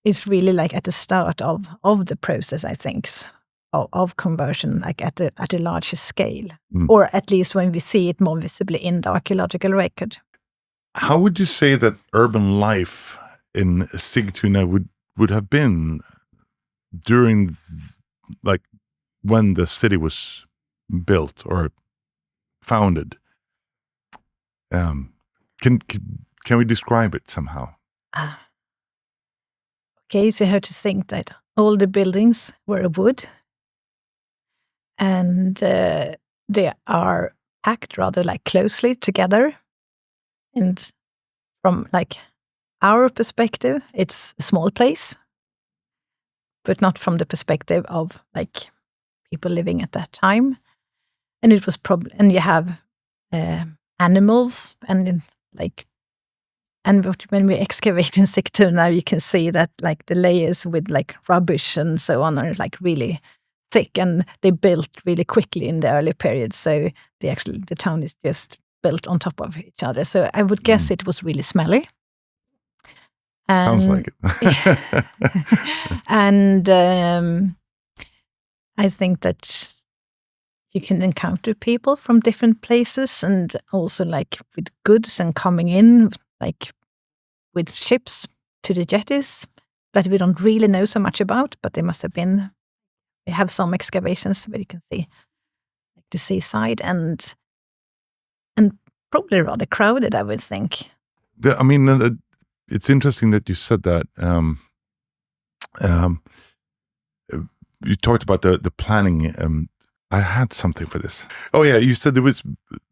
it's really like at the start of the process, I think, of conversion, like at a larger scale, or at least when we see it more visibly in the archaeological record. How would you say that urban life in Sigtuna would have been during like when the city was built or founded? Can we describe it somehow? Okay, so you have to think that all the buildings were of wood, and they are packed rather like closely together. And from like our perspective, it's a small place, but not from the perspective of like people living at that time. And it was and you have animals and like, and when we excavate in Sigtuna, you can see that like the layers with like rubbish and so on are like really thick, and they built really quickly in the early period. So the town is just built on top of each other. So I would guess it was really smelly. Sounds like it. And I think that you can encounter people from different places, and also like with goods and coming in like with ships to the jetties that we don't really know so much about, but they must have been. We have some excavations where you can see like the seaside and probably rather crowded, I would think. It's interesting that you said that. You talked about the planning. I had something for this. Oh yeah, you said it was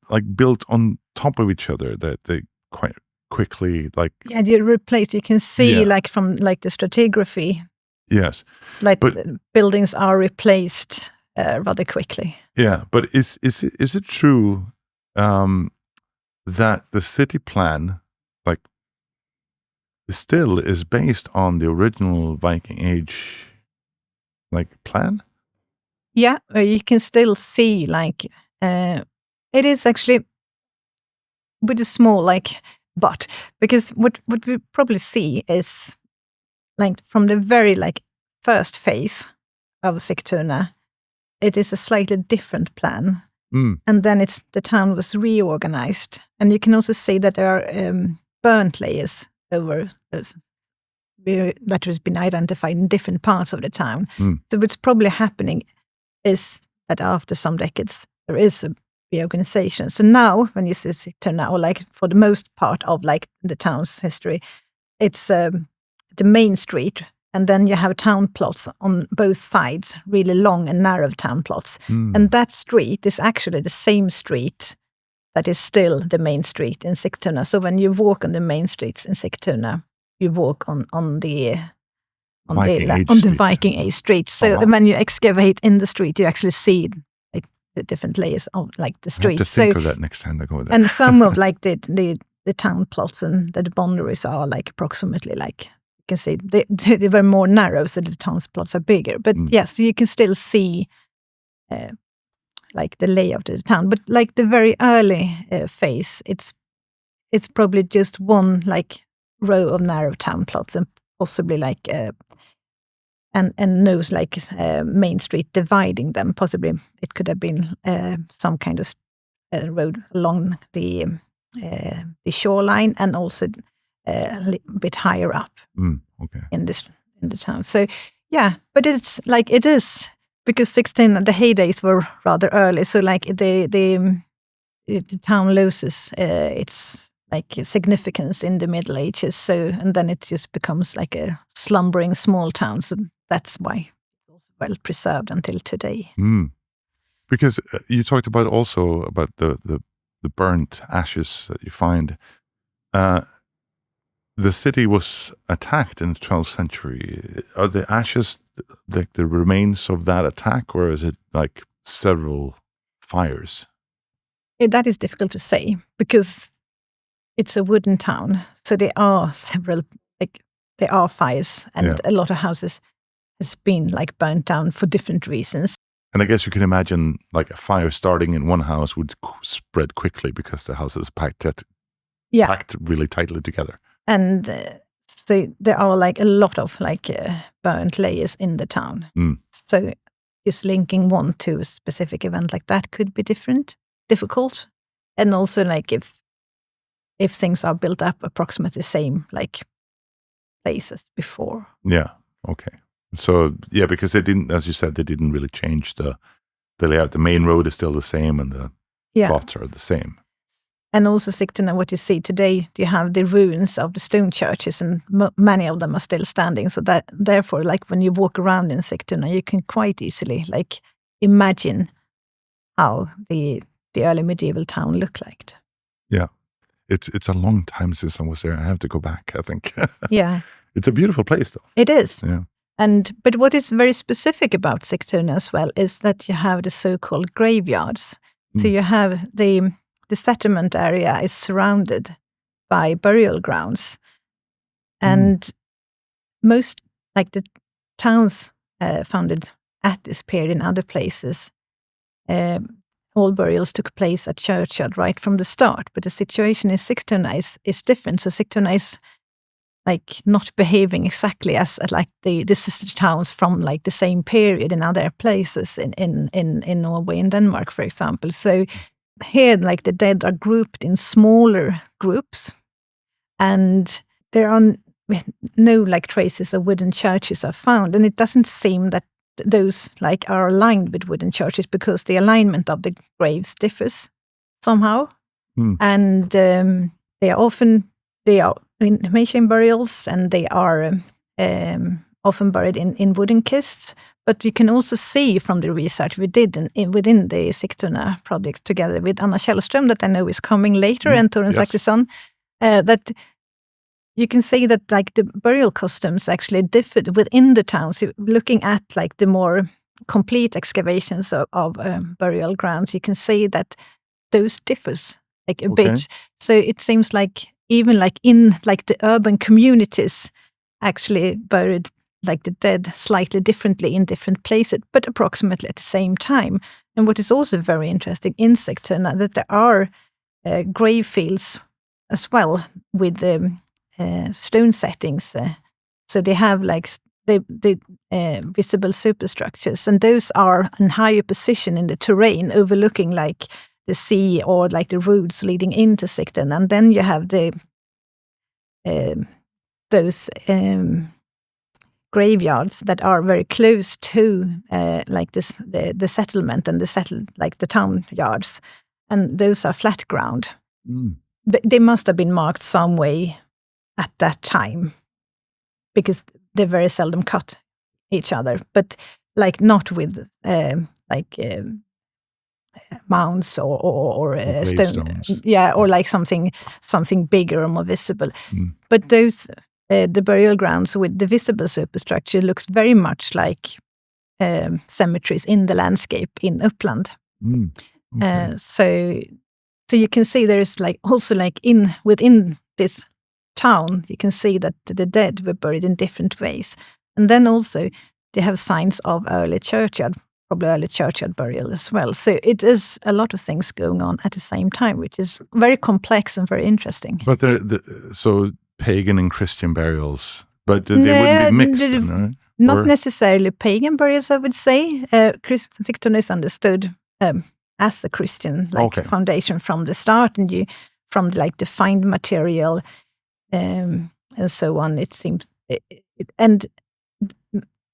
like built on top of each other. That they quite quickly like. Yeah, you replace. You can see like from like the stratigraphy. Yes, like the buildings are replaced rather quickly. Yeah, but is it true that the city plan, like, still is based on the original Viking Age, like, plan? Yeah, you can still see like it is actually with a small like but because what we probably see is like from the very like first phase of Sigtuna, it is a slightly different plan. And then the town was reorganized. And you can also see that there are burnt layers over those that has been identified in different parts of the town. So what's probably happening is that after some decades, there is a reorganization. So now, when you see Sigtuna, or like for the most part of like the town's history, it's the main street, and then you have town plots on both sides, really long and narrow town plots. And that street is actually the same street that is still the main street in Sigtuna. So when you walk on the main streets in Sigtuna, you walk on the Viking Age street. So when you excavate in the street, you actually see like the different layers of like the street. I have to think of that next time I go there. And some of like the town plots and the boundaries are like approximately like, you can see they were more narrow, so the town plots are bigger. But yes, you can still see like the layout of the town. But like the very early phase, it's probably just one like row of narrow town plots and possibly like and no like main street dividing them. Possibly it could have been some kind of road along the shoreline and also a bit higher up in the town. So yeah, but it's like it is because the heydays were rather early. So like the town loses its like significance in the Middle Ages. So and then it just becomes like a slumbering small town. So that's why it's also well preserved until today. Because you talked about also about the burnt ashes that you find. The city was attacked in the 12th century. Are the ashes like the remains of that attack, or is it like several fires? That is difficult to say because it's a wooden town. So there are several, like there are fires, and a lot of houses has been like burnt down for different reasons. And I guess you can imagine like a fire starting in one house would spread quickly because the house is packed really tightly together. And so there are like a lot of like burnt layers in the town. So just linking one to a specific event like that could be difficult. And also like if things are built up approximately the same like places before. Yeah. Okay. So yeah, because they didn't, as you said, they didn't really change the layout. The main road is still the same, and the plots are the same. And also Sigtuna, what you see today, you have the ruins of the stone churches, and many of them are still standing. So that therefore, like when you walk around in Sigtuna, you can quite easily like imagine how the early medieval town looked like. Yeah, it's a long time since I was there. I have to go back, I think. Yeah, it's a beautiful place, though. It is. Yeah. But what is very specific about Sigtuna as well is that you have the so-called graveyards. So you have the settlement area is surrounded by burial grounds, and most like the towns founded at this period in other places, all burials took place at churchyard right from the start. But the situation in Sigtuna is different. So Sigtuna is like not behaving exactly as like the sister towns from like the same period in other places in Norway and Denmark, for example. So here, like the dead are grouped in smaller groups, and there are no like traces of wooden churches are found, and it doesn't seem that those like are aligned with wooden churches because the alignment of the graves differs somehow, and they are inhumation burials, and they are often buried in wooden kists. But you can also see from the research we did within the Sigtuna project together with Anna Källström, that I know is coming later, and Torun Zachrisson, that you can see that like the burial customs actually differed within the towns. Looking at like the more complete excavations of burial grounds, you can see that those differs like a bit. So it seems like even like in like the urban communities actually buried like the dead slightly differently in different places, but approximately at the same time. And what is also very interesting in Sigtuna, that there are grave fields as well with stone settings. So they have like the visible superstructures, and those are in higher position in the terrain, overlooking like the sea or like the roads leading into Sigtuna. And then you have those graveyards that are very close to like this the settlement and the town yards, and those are flat ground. They must have been marked some way at that time, because they very seldom cut each other, but like not with mounds or stone, or like something bigger or more visible. But those the burial grounds with the visible superstructure looks very much like cemeteries in the landscape in Uppland. So you can see there's like also like within this town, you can see that the dead were buried in different ways. And then also they have signs of probably early churchyard burial as well. So it is a lot of things going on at the same time, which is very complex and very interesting. But so pagan and Christian burials, but they wouldn't be mixed, right? Not necessarily pagan burials, I would say. Sigtuna is understood as a Christian foundation from the start, and from like the find material and so on. It seems, and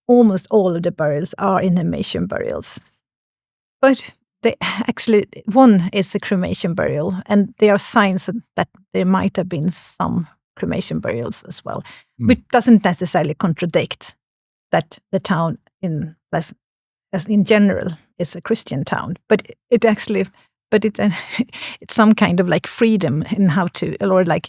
almost all of the burials are inhumation burials, but one is a cremation burial, and there are signs that there might have been some cremation burials as well, which doesn't necessarily contradict that the town as in general is a Christian town, but it's some kind of like freedom in how to, or like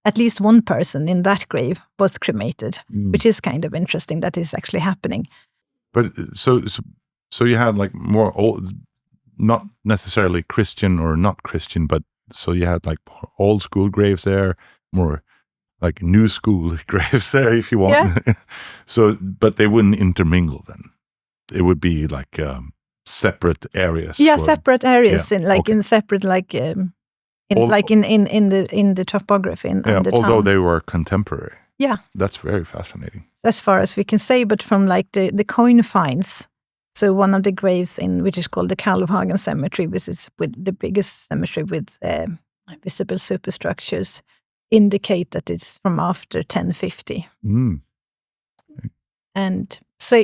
at least one person in that grave was cremated, which is kind of interesting that is actually happening. But so you had like more old, not necessarily Christian or not Christian, but so you had like old school graves there, more like new school graves there, if you want. Yeah. So, but they wouldn't intermingle then. It would be like separate areas. Yeah, separate areas in separate in the topography in the although town. They were contemporary. Yeah, that's very fascinating. As far as we can say, but from like the coin finds. So one of the graves which is called the Kalvhagen Cemetery, which is with the biggest cemetery with visible superstructures, indicate that it's from after 1050. And so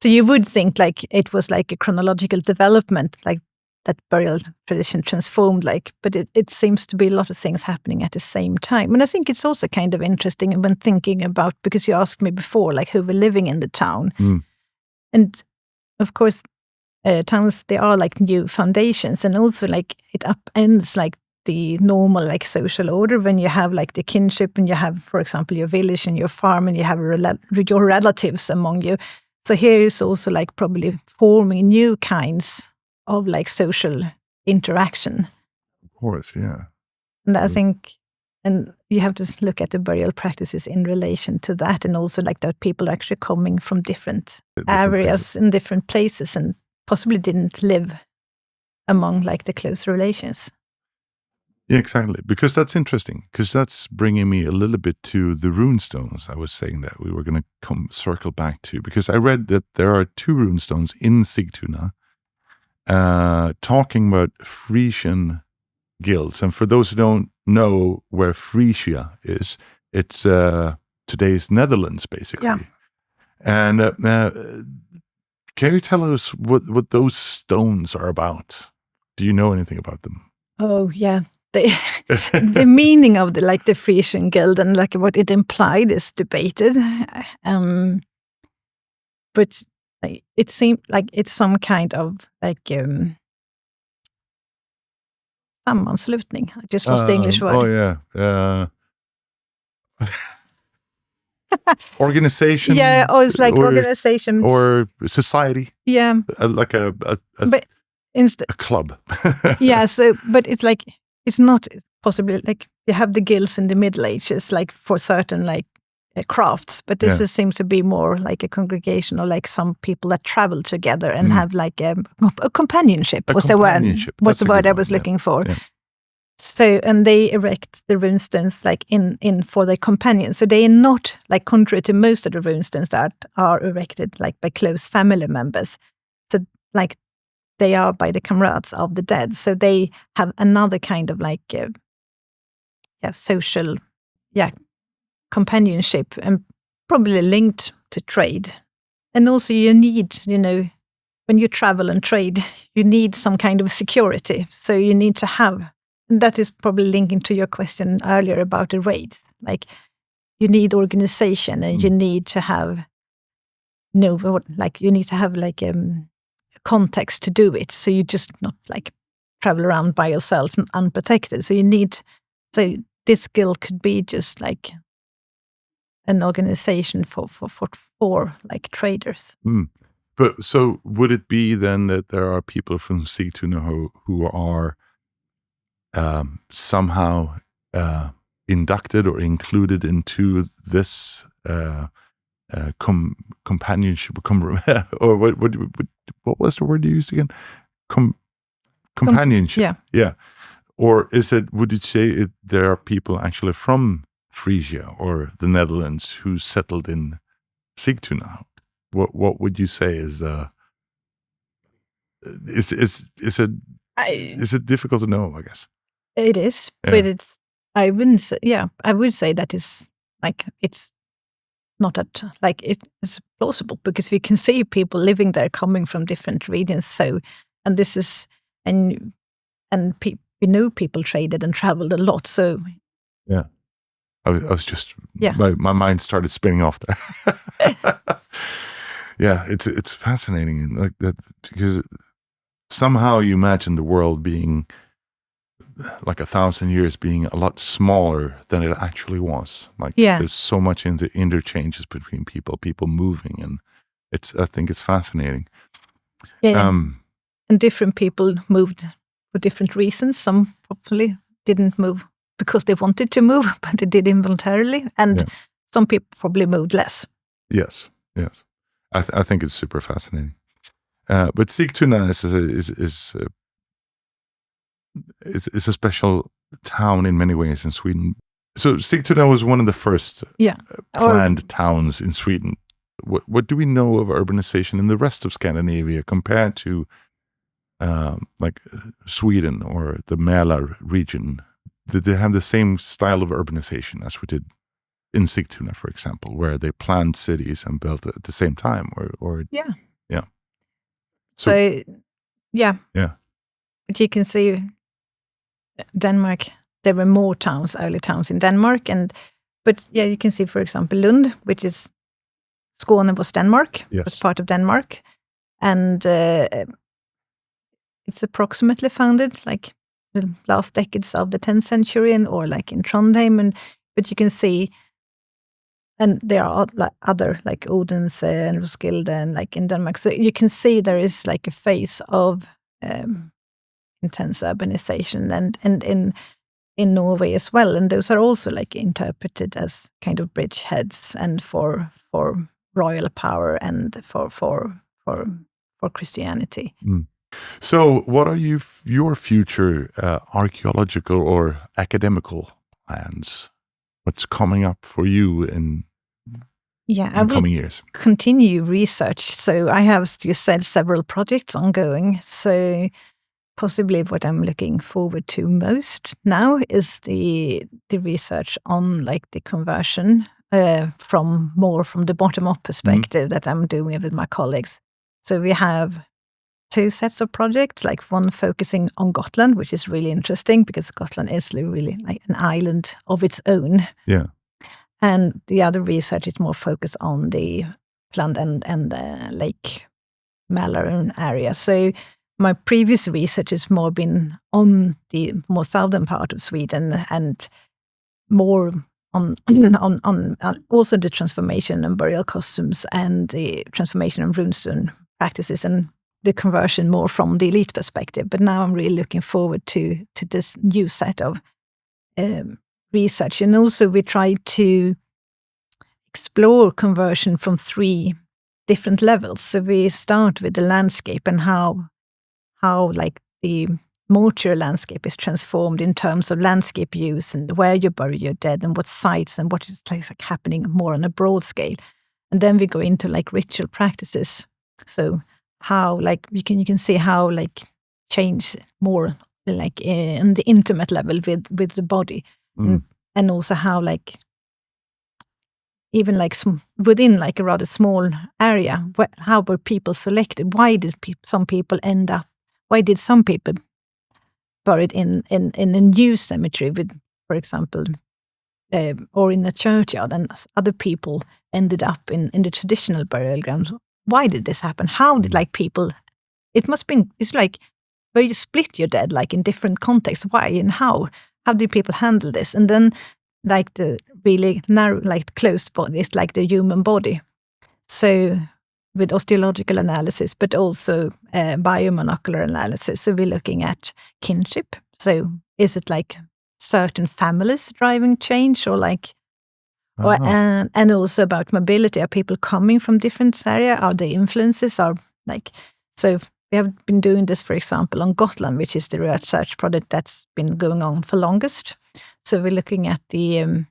so you would think like it was like a chronological development, like that burial tradition transformed, but it seems to be a lot of things happening at the same time. And I think it's also kind of interesting when thinking about, because you asked me before, like who were living in the town. And of course, towns, they are like new foundations, and also like it upends like the normal like social order when you have like the kinship, and you have, for example, your village and your farm, and you have your relatives among you. So here is also like probably forming new kinds of like social interaction. Of course, yeah. And I think, and you have to look at the burial practices in relation to that, and also like that people are actually coming from different areas in different places, and possibly didn't live among like the close relations. Yeah, exactly. Because that's interesting, because that's bringing me a little bit to the Runestones. I was saying that we were going to circle back to, because I read that there are 2 Runestones in Sigtuna talking about Frisian guilds. And for those who don't know where Frisia is, it's today's Netherlands, basically. Yeah. And can you tell us what those stones are about? Do you know anything about them? Oh, yeah. The meaning of the Frisian Guild and like what it implied is debated. But it seemed like it's some kind of sammanslutning. I just lost the English word. Oh, yeah. Organization. Yeah, it's like organization. Or society. Yeah. Like a club. Yeah, but it's not possibly like you have the guilds in the Middle Ages, like for certain crafts, but this seems to be more like a congregation or like some people that travel together and have like a companionship. Was the word I was looking for. Yeah. So, and they erect the runestones like in for their companions. So they are not like contrary to most of the runestones that are erected like by close family members. So like they are by the comrades of the dead. So they have another kind of like social companionship and probably linked to trade. And also you need, when you travel and trade, you need some kind of security. So you need to have. And that is probably linking to your question earlier about the raids. Like, you need organization, and you need to have context to do it. So you just not like travel around by yourself and unprotected. So this guild could be just like an organization for like traders. But so would it be then that there are people from Sigtuna who are somehow inducted or included into this companionship, or what was the word you used again? Companionship. Yeah. Or would you say there are people actually from Frisia or the Netherlands who settled in Sigtuna? What would you say is it difficult to know, I guess? It is, but I would say that is like, it's not it's plausible because we can see people living there coming from different regions. So, and this is, and we know people traded and traveled a lot. So, yeah, I was just, my mind started spinning off there. Yeah, it's fascinating like that, because somehow you imagine the world being like 1,000 years being a lot smaller than it actually was. Like there's so much in the interchanges between people moving, and I think it's fascinating. Yeah, and different people moved for different reasons. Some probably didn't move because they wanted to move, but they did involuntarily, and some people probably moved less. Yes. I think it's super fascinating. But Sigtuna is a special town in many ways in Sweden. So Sigtuna was one of the first planned towns in Sweden. What do we know of urbanization in the rest of Scandinavia compared to like Sweden or the Mälar region? Did they have the same style of urbanization as we did in Sigtuna, for example, where they planned cities and built at the same time? Or So but you can see Denmark, there were more early towns in Denmark, but you can see, for example, Lund, which is Skåne was Denmark, was part of Denmark, and it's approximately founded like the last decades of the 10th century, or like in Trondheim, but you can see, and there are other like Odense and Roskilde and like in Denmark, so you can see there is like a phase of intense urbanization, and in Norway as well, and those are also like interpreted as kind of bridgeheads and for royal power and for Christianity. So, what are your future archaeological or academical plans? What's coming up for you in coming years? Continue research. So I have, as you said, several projects ongoing. So possibly what I'm looking forward to most now is the research on like the conversion from the bottom-up perspective that I'm doing with my colleagues. So we have 2 sets of projects, like one focusing on Gotland, which is really interesting because Gotland is really like an island of its own. Yeah. And the other research is more focused on the Land and the Lake Mälaren area. So my previous research has more been on the more southern part of Sweden and more on also the transformation and burial customs and the transformation of runestone practices and the conversion more from the elite perspective. But now I'm really looking forward to this new set of research. And also we try to explore conversion from 3 different levels. So we start with the landscape and how like the mortuary landscape is transformed in terms of landscape use and where you bury your dead and what sites and what is like happening more on a broad scale. And then we go into like ritual practices. So how like you can see how like change more like in the intimate level with the body, and also how like even like within like a rather small area, how were people selected? Why did some people end up? Why did some people buried in a new cemetery with, for example, or in a churchyard, and other people ended up in the traditional burial grounds? Why did this happen? How did like people? It's like where you split your dead like in different contexts. Why and how? How did people handle this? And then like the really narrow, like closed body is like the human body. So with osteological analysis, but also biomolecular analysis. So we're looking at kinship. So is it like certain families driving change, or like, and also about mobility? Are people coming from different areas? Are the influences? Are like, so we have been doing this, for example, on Gotland, which is the research project that's been going on for longest. So we're looking at the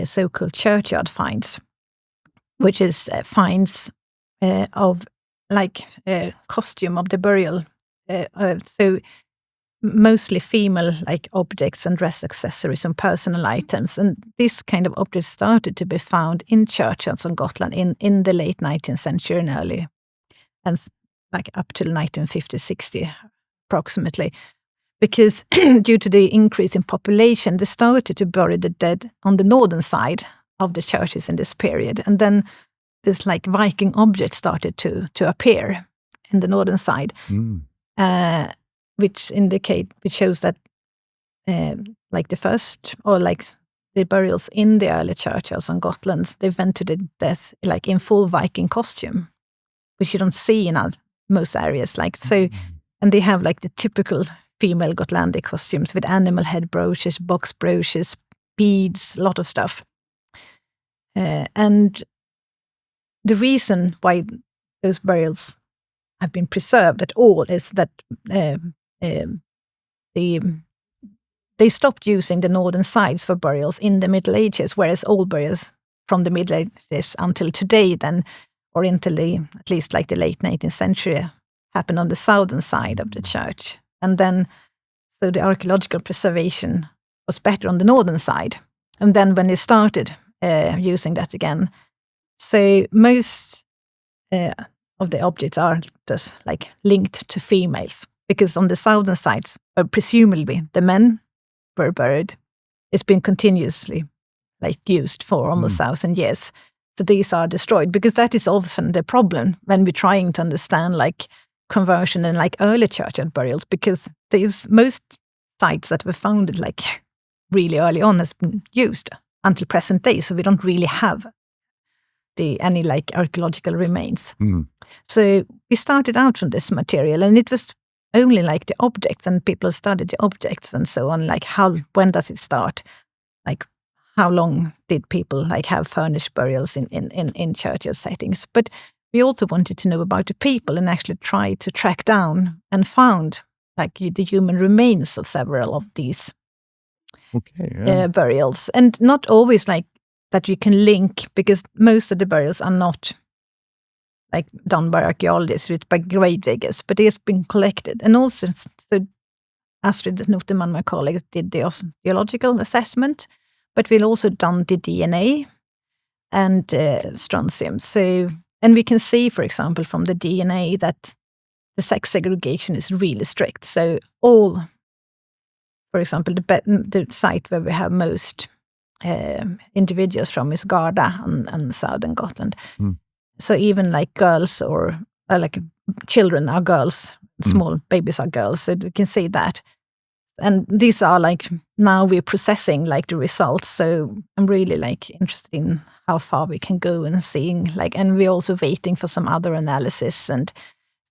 so-called churchyard finds, which is finds of like costume of the burial. So mostly female like objects and dress accessories and personal items. And this kind of objects started to be found in churchyards on Gotland in the late 19th century and early, and like up till 1950, 60 approximately. Because due to the increase in population, they started to bury the dead on the northern side of the churches in this period. And then this like Viking objects started to appear in the northern side, which shows that like the first, or like the burials in the early churches on Gotland, they went to the death like in full Viking costume, which you don't see in most areas. Like so, and they have like the typical female Gotlandic costumes with animal head brooches, box brooches, beads, a lot of stuff. And the reason why those burials have been preserved at all is that they stopped using the northern sides for burials in the Middle Ages, whereas all burials from the Middle Ages until today then, or until at least like the late 19th century, happened on the southern side of the church. And then, so the archaeological preservation was better on the northern side. And then when they started using that again, so most of the objects are just like linked to females, because on the southern sides, presumably the men were buried. It's been continuously like used for almost 1,000 years. So these are destroyed, because that is often the problem when we're trying to understand like conversion and like early churchyard burials, because most sites that were founded like really early on has been used until present day. So we don't really have any like archaeological remains. So we started out from this material, and it was only like the objects, and people studied the objects and so on. Like when does it start? Like how long did people like have furnished burials in churchyard settings? But we also wanted to know about the people, and actually tried to track down and found like the human remains of several of these burials. And not always like that you can link, because most of the burials are not like done by archaeologists, it's by grave diggers, but it has been collected. And also, so Astrid Noteman, my colleagues, did the archaeological assessment, but we've also done the DNA and strontium. So, and we can see, for example, from the DNA that the sex segregation is really strict. So all, for example, the site where we have most individuals from is Garda and southern Gotland. So even like girls or like children are girls, small babies are girls. So you can see that. And these are like, now we're processing like the results. So I'm really like interested in how far we can go and seeing like, and we're also waiting for some other analysis and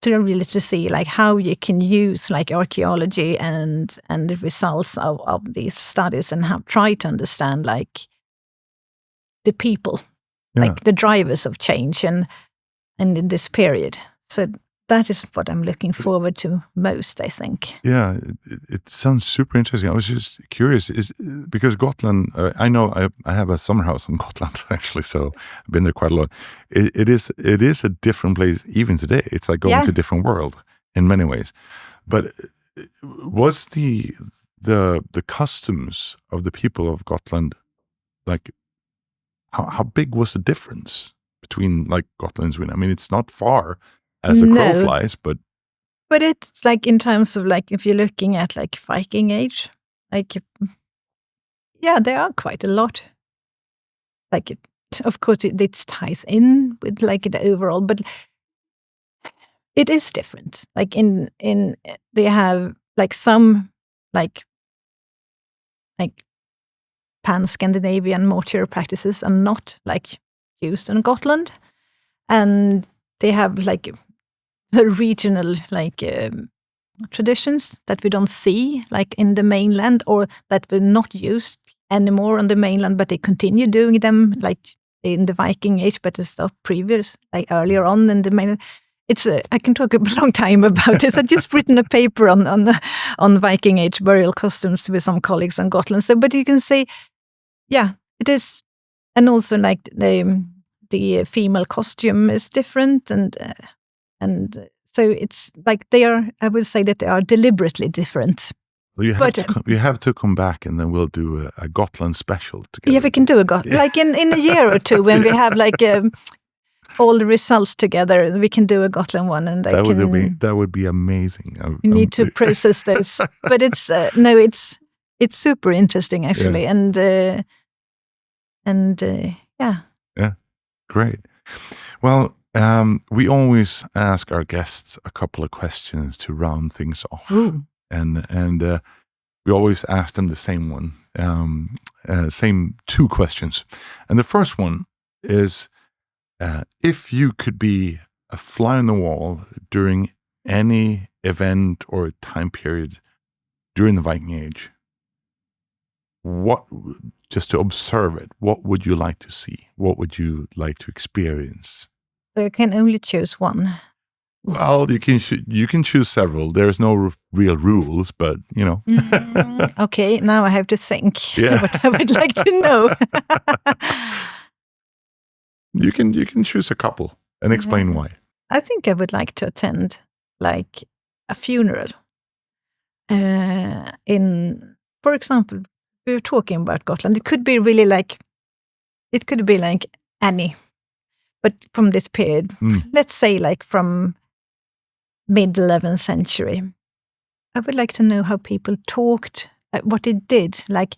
to see like how you can use like archaeology and the results of these studies and how try to understand like the people, like the drivers of change and in this period. So that is what I'm looking forward to most, I think. Yeah, it sounds super interesting. I was just curious, because Gotland, I know I have a summer house in Gotland, actually, so I've been there quite a lot. It is a different place even today. It's like going to a different world in many ways. But was the customs of the people of Gotland, like, how big was the difference between like Gotland and Sweden? I mean, it's not far as a crow flies, but it's like in terms of like if you're looking at like Viking Age, like there are quite a lot. Like of course it ties in with like the overall, but it is different. Like in they have like some like pan-Scandinavian mortuary practices are not like used in Gotland, and they have like the regional like traditions that we don't see like in the mainland, or that were not used anymore on the mainland, but they continue doing them like in the Viking Age, but it's not previous, like earlier on in the mainland. It's I can talk a long time about this. I just written a paper on Viking Age burial customs with some colleagues on Gotland. So, but you can say, it is, and also like the female costume is different, and so it's like they are. I would say that they are deliberately different. Well, you have to come back, and then we'll do a Gotland special together. Yeah, we can do a Gotland like in a year or two when we have like all the results together. We can do a Gotland one, and that would be amazing. We need to process those, but it's it's super interesting actually, yeah, great. Well, we always ask our guests a couple of questions to round things off. Ooh. And we always ask them the same one, same two questions. And the first one is, if you could be a fly on the wall during any event or time period during the Viking Age, just to observe it, what would you like to see? What would you like to experience? So you can only choose one. Well, you can choose several. There's no real rules, but you know. Okay, now I have to think what I would like to know. You can choose a couple and explain why. I think I would like to attend like a funeral. For example, we were talking about Gotland. It could be really like any, but from this period, let's say like from mid-11th century. I would like to know how people talked, what it did, like,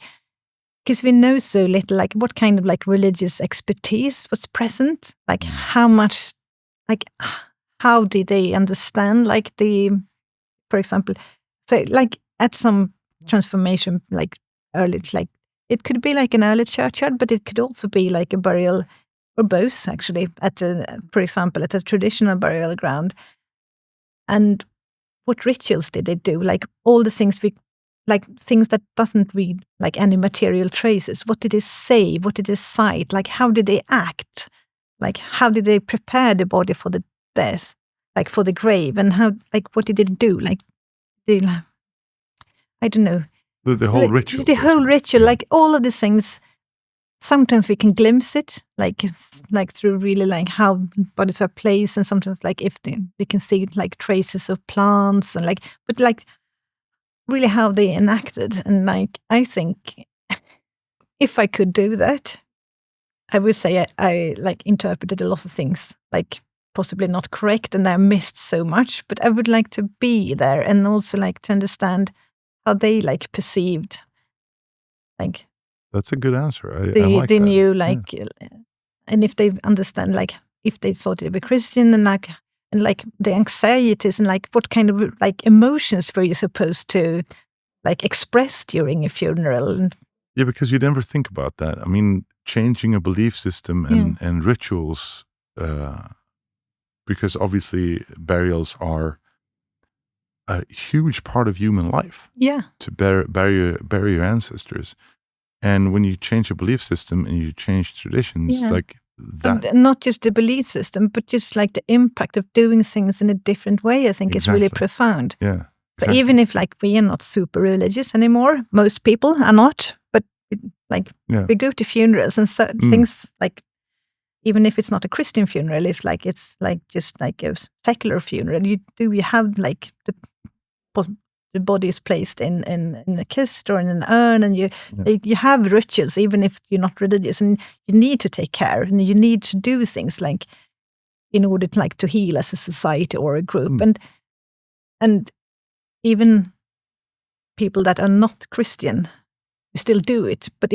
because we know so little, like what kind of like religious expertise was present, like how much, like how did they understand, like for example, so like at some transformation, like early, like it could be like an early churchyard, but it could also be like a burial, or both actually, for example, at a traditional burial ground. And what rituals did they do? Like all the things things that doesn't read like any material traces. What did they say? What did they cite? Like how did they act? Like how did they prepare the body for the death? Like for the grave? And how, like what did they do? Like I don't know. The whole ritual. The whole ritual, like all of these things. sometimes we can glimpse it, like it's like through really like how bodies are placed, and sometimes like if we can see like traces of plants and like, but like really how they enacted. And like I think if I could do that, I would say I like interpreted a lot of things like possibly not correct, and I missed so much. But I would like to be there and also like to understand how they like perceived like. That's a good answer. I They like that. knew like, and if they understand like if they thought they were Christian and like the anxieties and like what kind of like emotions were you supposed to like express during a funeral? Yeah, because you never think about that. I mean, changing a belief system and rituals, because obviously burials are a huge part of human life. Yeah. To bury your ancestors. And when you change a belief system and you change traditions, like that. And not just the belief system, but just like the impact of doing things in a different way, I think is really profound. Yeah. So even if like we are not super religious anymore, most people are not, but like we go to funerals and certain things like, even if it's not a Christian funeral, if like it's like just like a secular funeral, you have like the body is placed in a kist or in an urn, and you have rituals even if you're not religious, and you need to take care and you need to do things like in order to like to heal as a society or a group, and even people that are not Christian, you still do it. But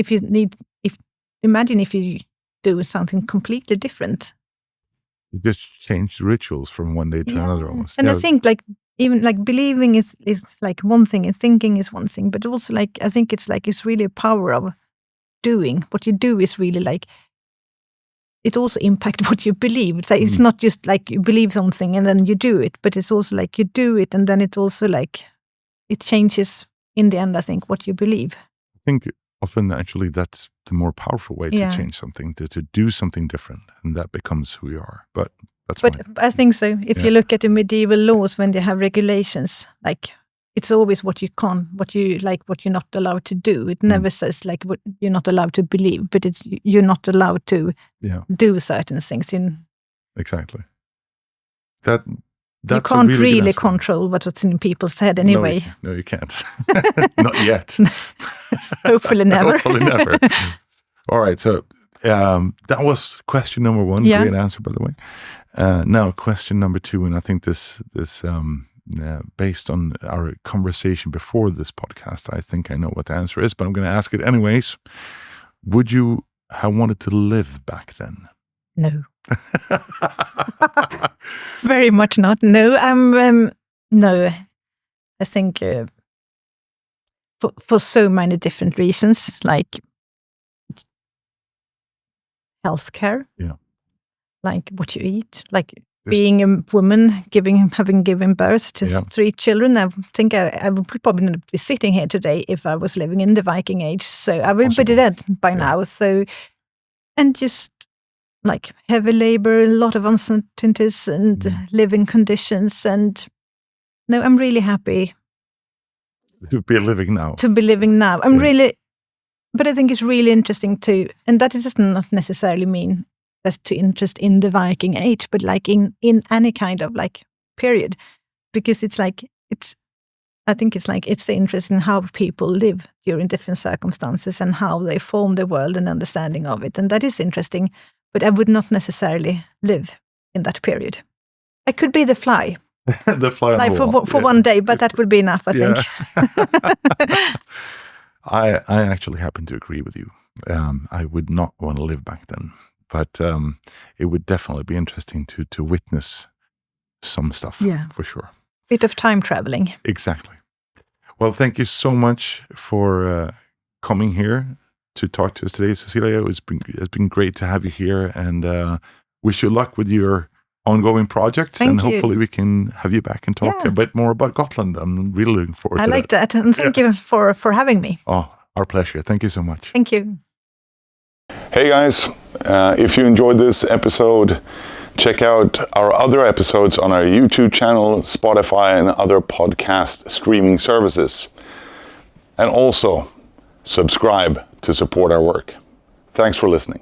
imagine if you do something completely different. You just change rituals from one day to another almost. And I think like even like believing is like one thing and thinking is one thing, but also like I think it's really a power of doing. What you do is really like it also impacts what you believe. It's not just like you believe something and then you do it, but it's also like you do it and then it also like it changes in the end, I think, what you believe. I think often actually that's the more powerful way to change something, to do something different, and that becomes who you are. But I think so. If you look at the medieval laws, when they have regulations, like it's always what you're not allowed to do. It never says like what you're not allowed to believe, but you're not allowed to do certain things. Exactly. That's you can't really control what's in people's head anyway. No, you can't. Not yet. Hopefully never. Hopefully never. All right. So that was question number 1. Yeah. Great answer, by the way. Now, question number 2, and I think this based on our conversation before this podcast, I think I know what the answer is, but I'm going to ask it anyways. Would you have wanted to live back then? No. Very much not. No, no. I think for so many different reasons, like healthcare, like what you eat, like being a woman, having given birth to 3 children. I think I would probably not be sitting here today if I was living in the Viking Age. So I would be dead by now. So, and just like heavy labor, a lot of uncertainties and living conditions. And no, I'm really happy to be living now. I'm really, but I think it's really interesting too. And that does not necessarily mean that's to interest in the Viking Age, but like in any kind of like period, because I think it's the interest in how people live during different circumstances and how they form the world and understanding of it. And that is interesting. But I would not necessarily live in that period. I could be the fly. The fly on like the wall. For one day, but that would be enough, I think. I actually happen to agree with you. I would not want to live back then. But it would definitely be interesting to witness some stuff, for sure. Bit of time traveling. Exactly. Well, thank you so much for coming here to talk to us today, Cecilia. It's been great to have you here, and wish you luck with your ongoing projects. Thank you. Hopefully we can have you back and talk a bit more about Gotland. I'm really looking forward to that. I like that, and thank you for having me. Oh, our pleasure. Thank you so much. Thank you. Hey guys, if you enjoyed this episode, check out our other episodes on our YouTube channel, Spotify, and other podcast streaming services. And also, subscribe to support our work. Thanks for listening.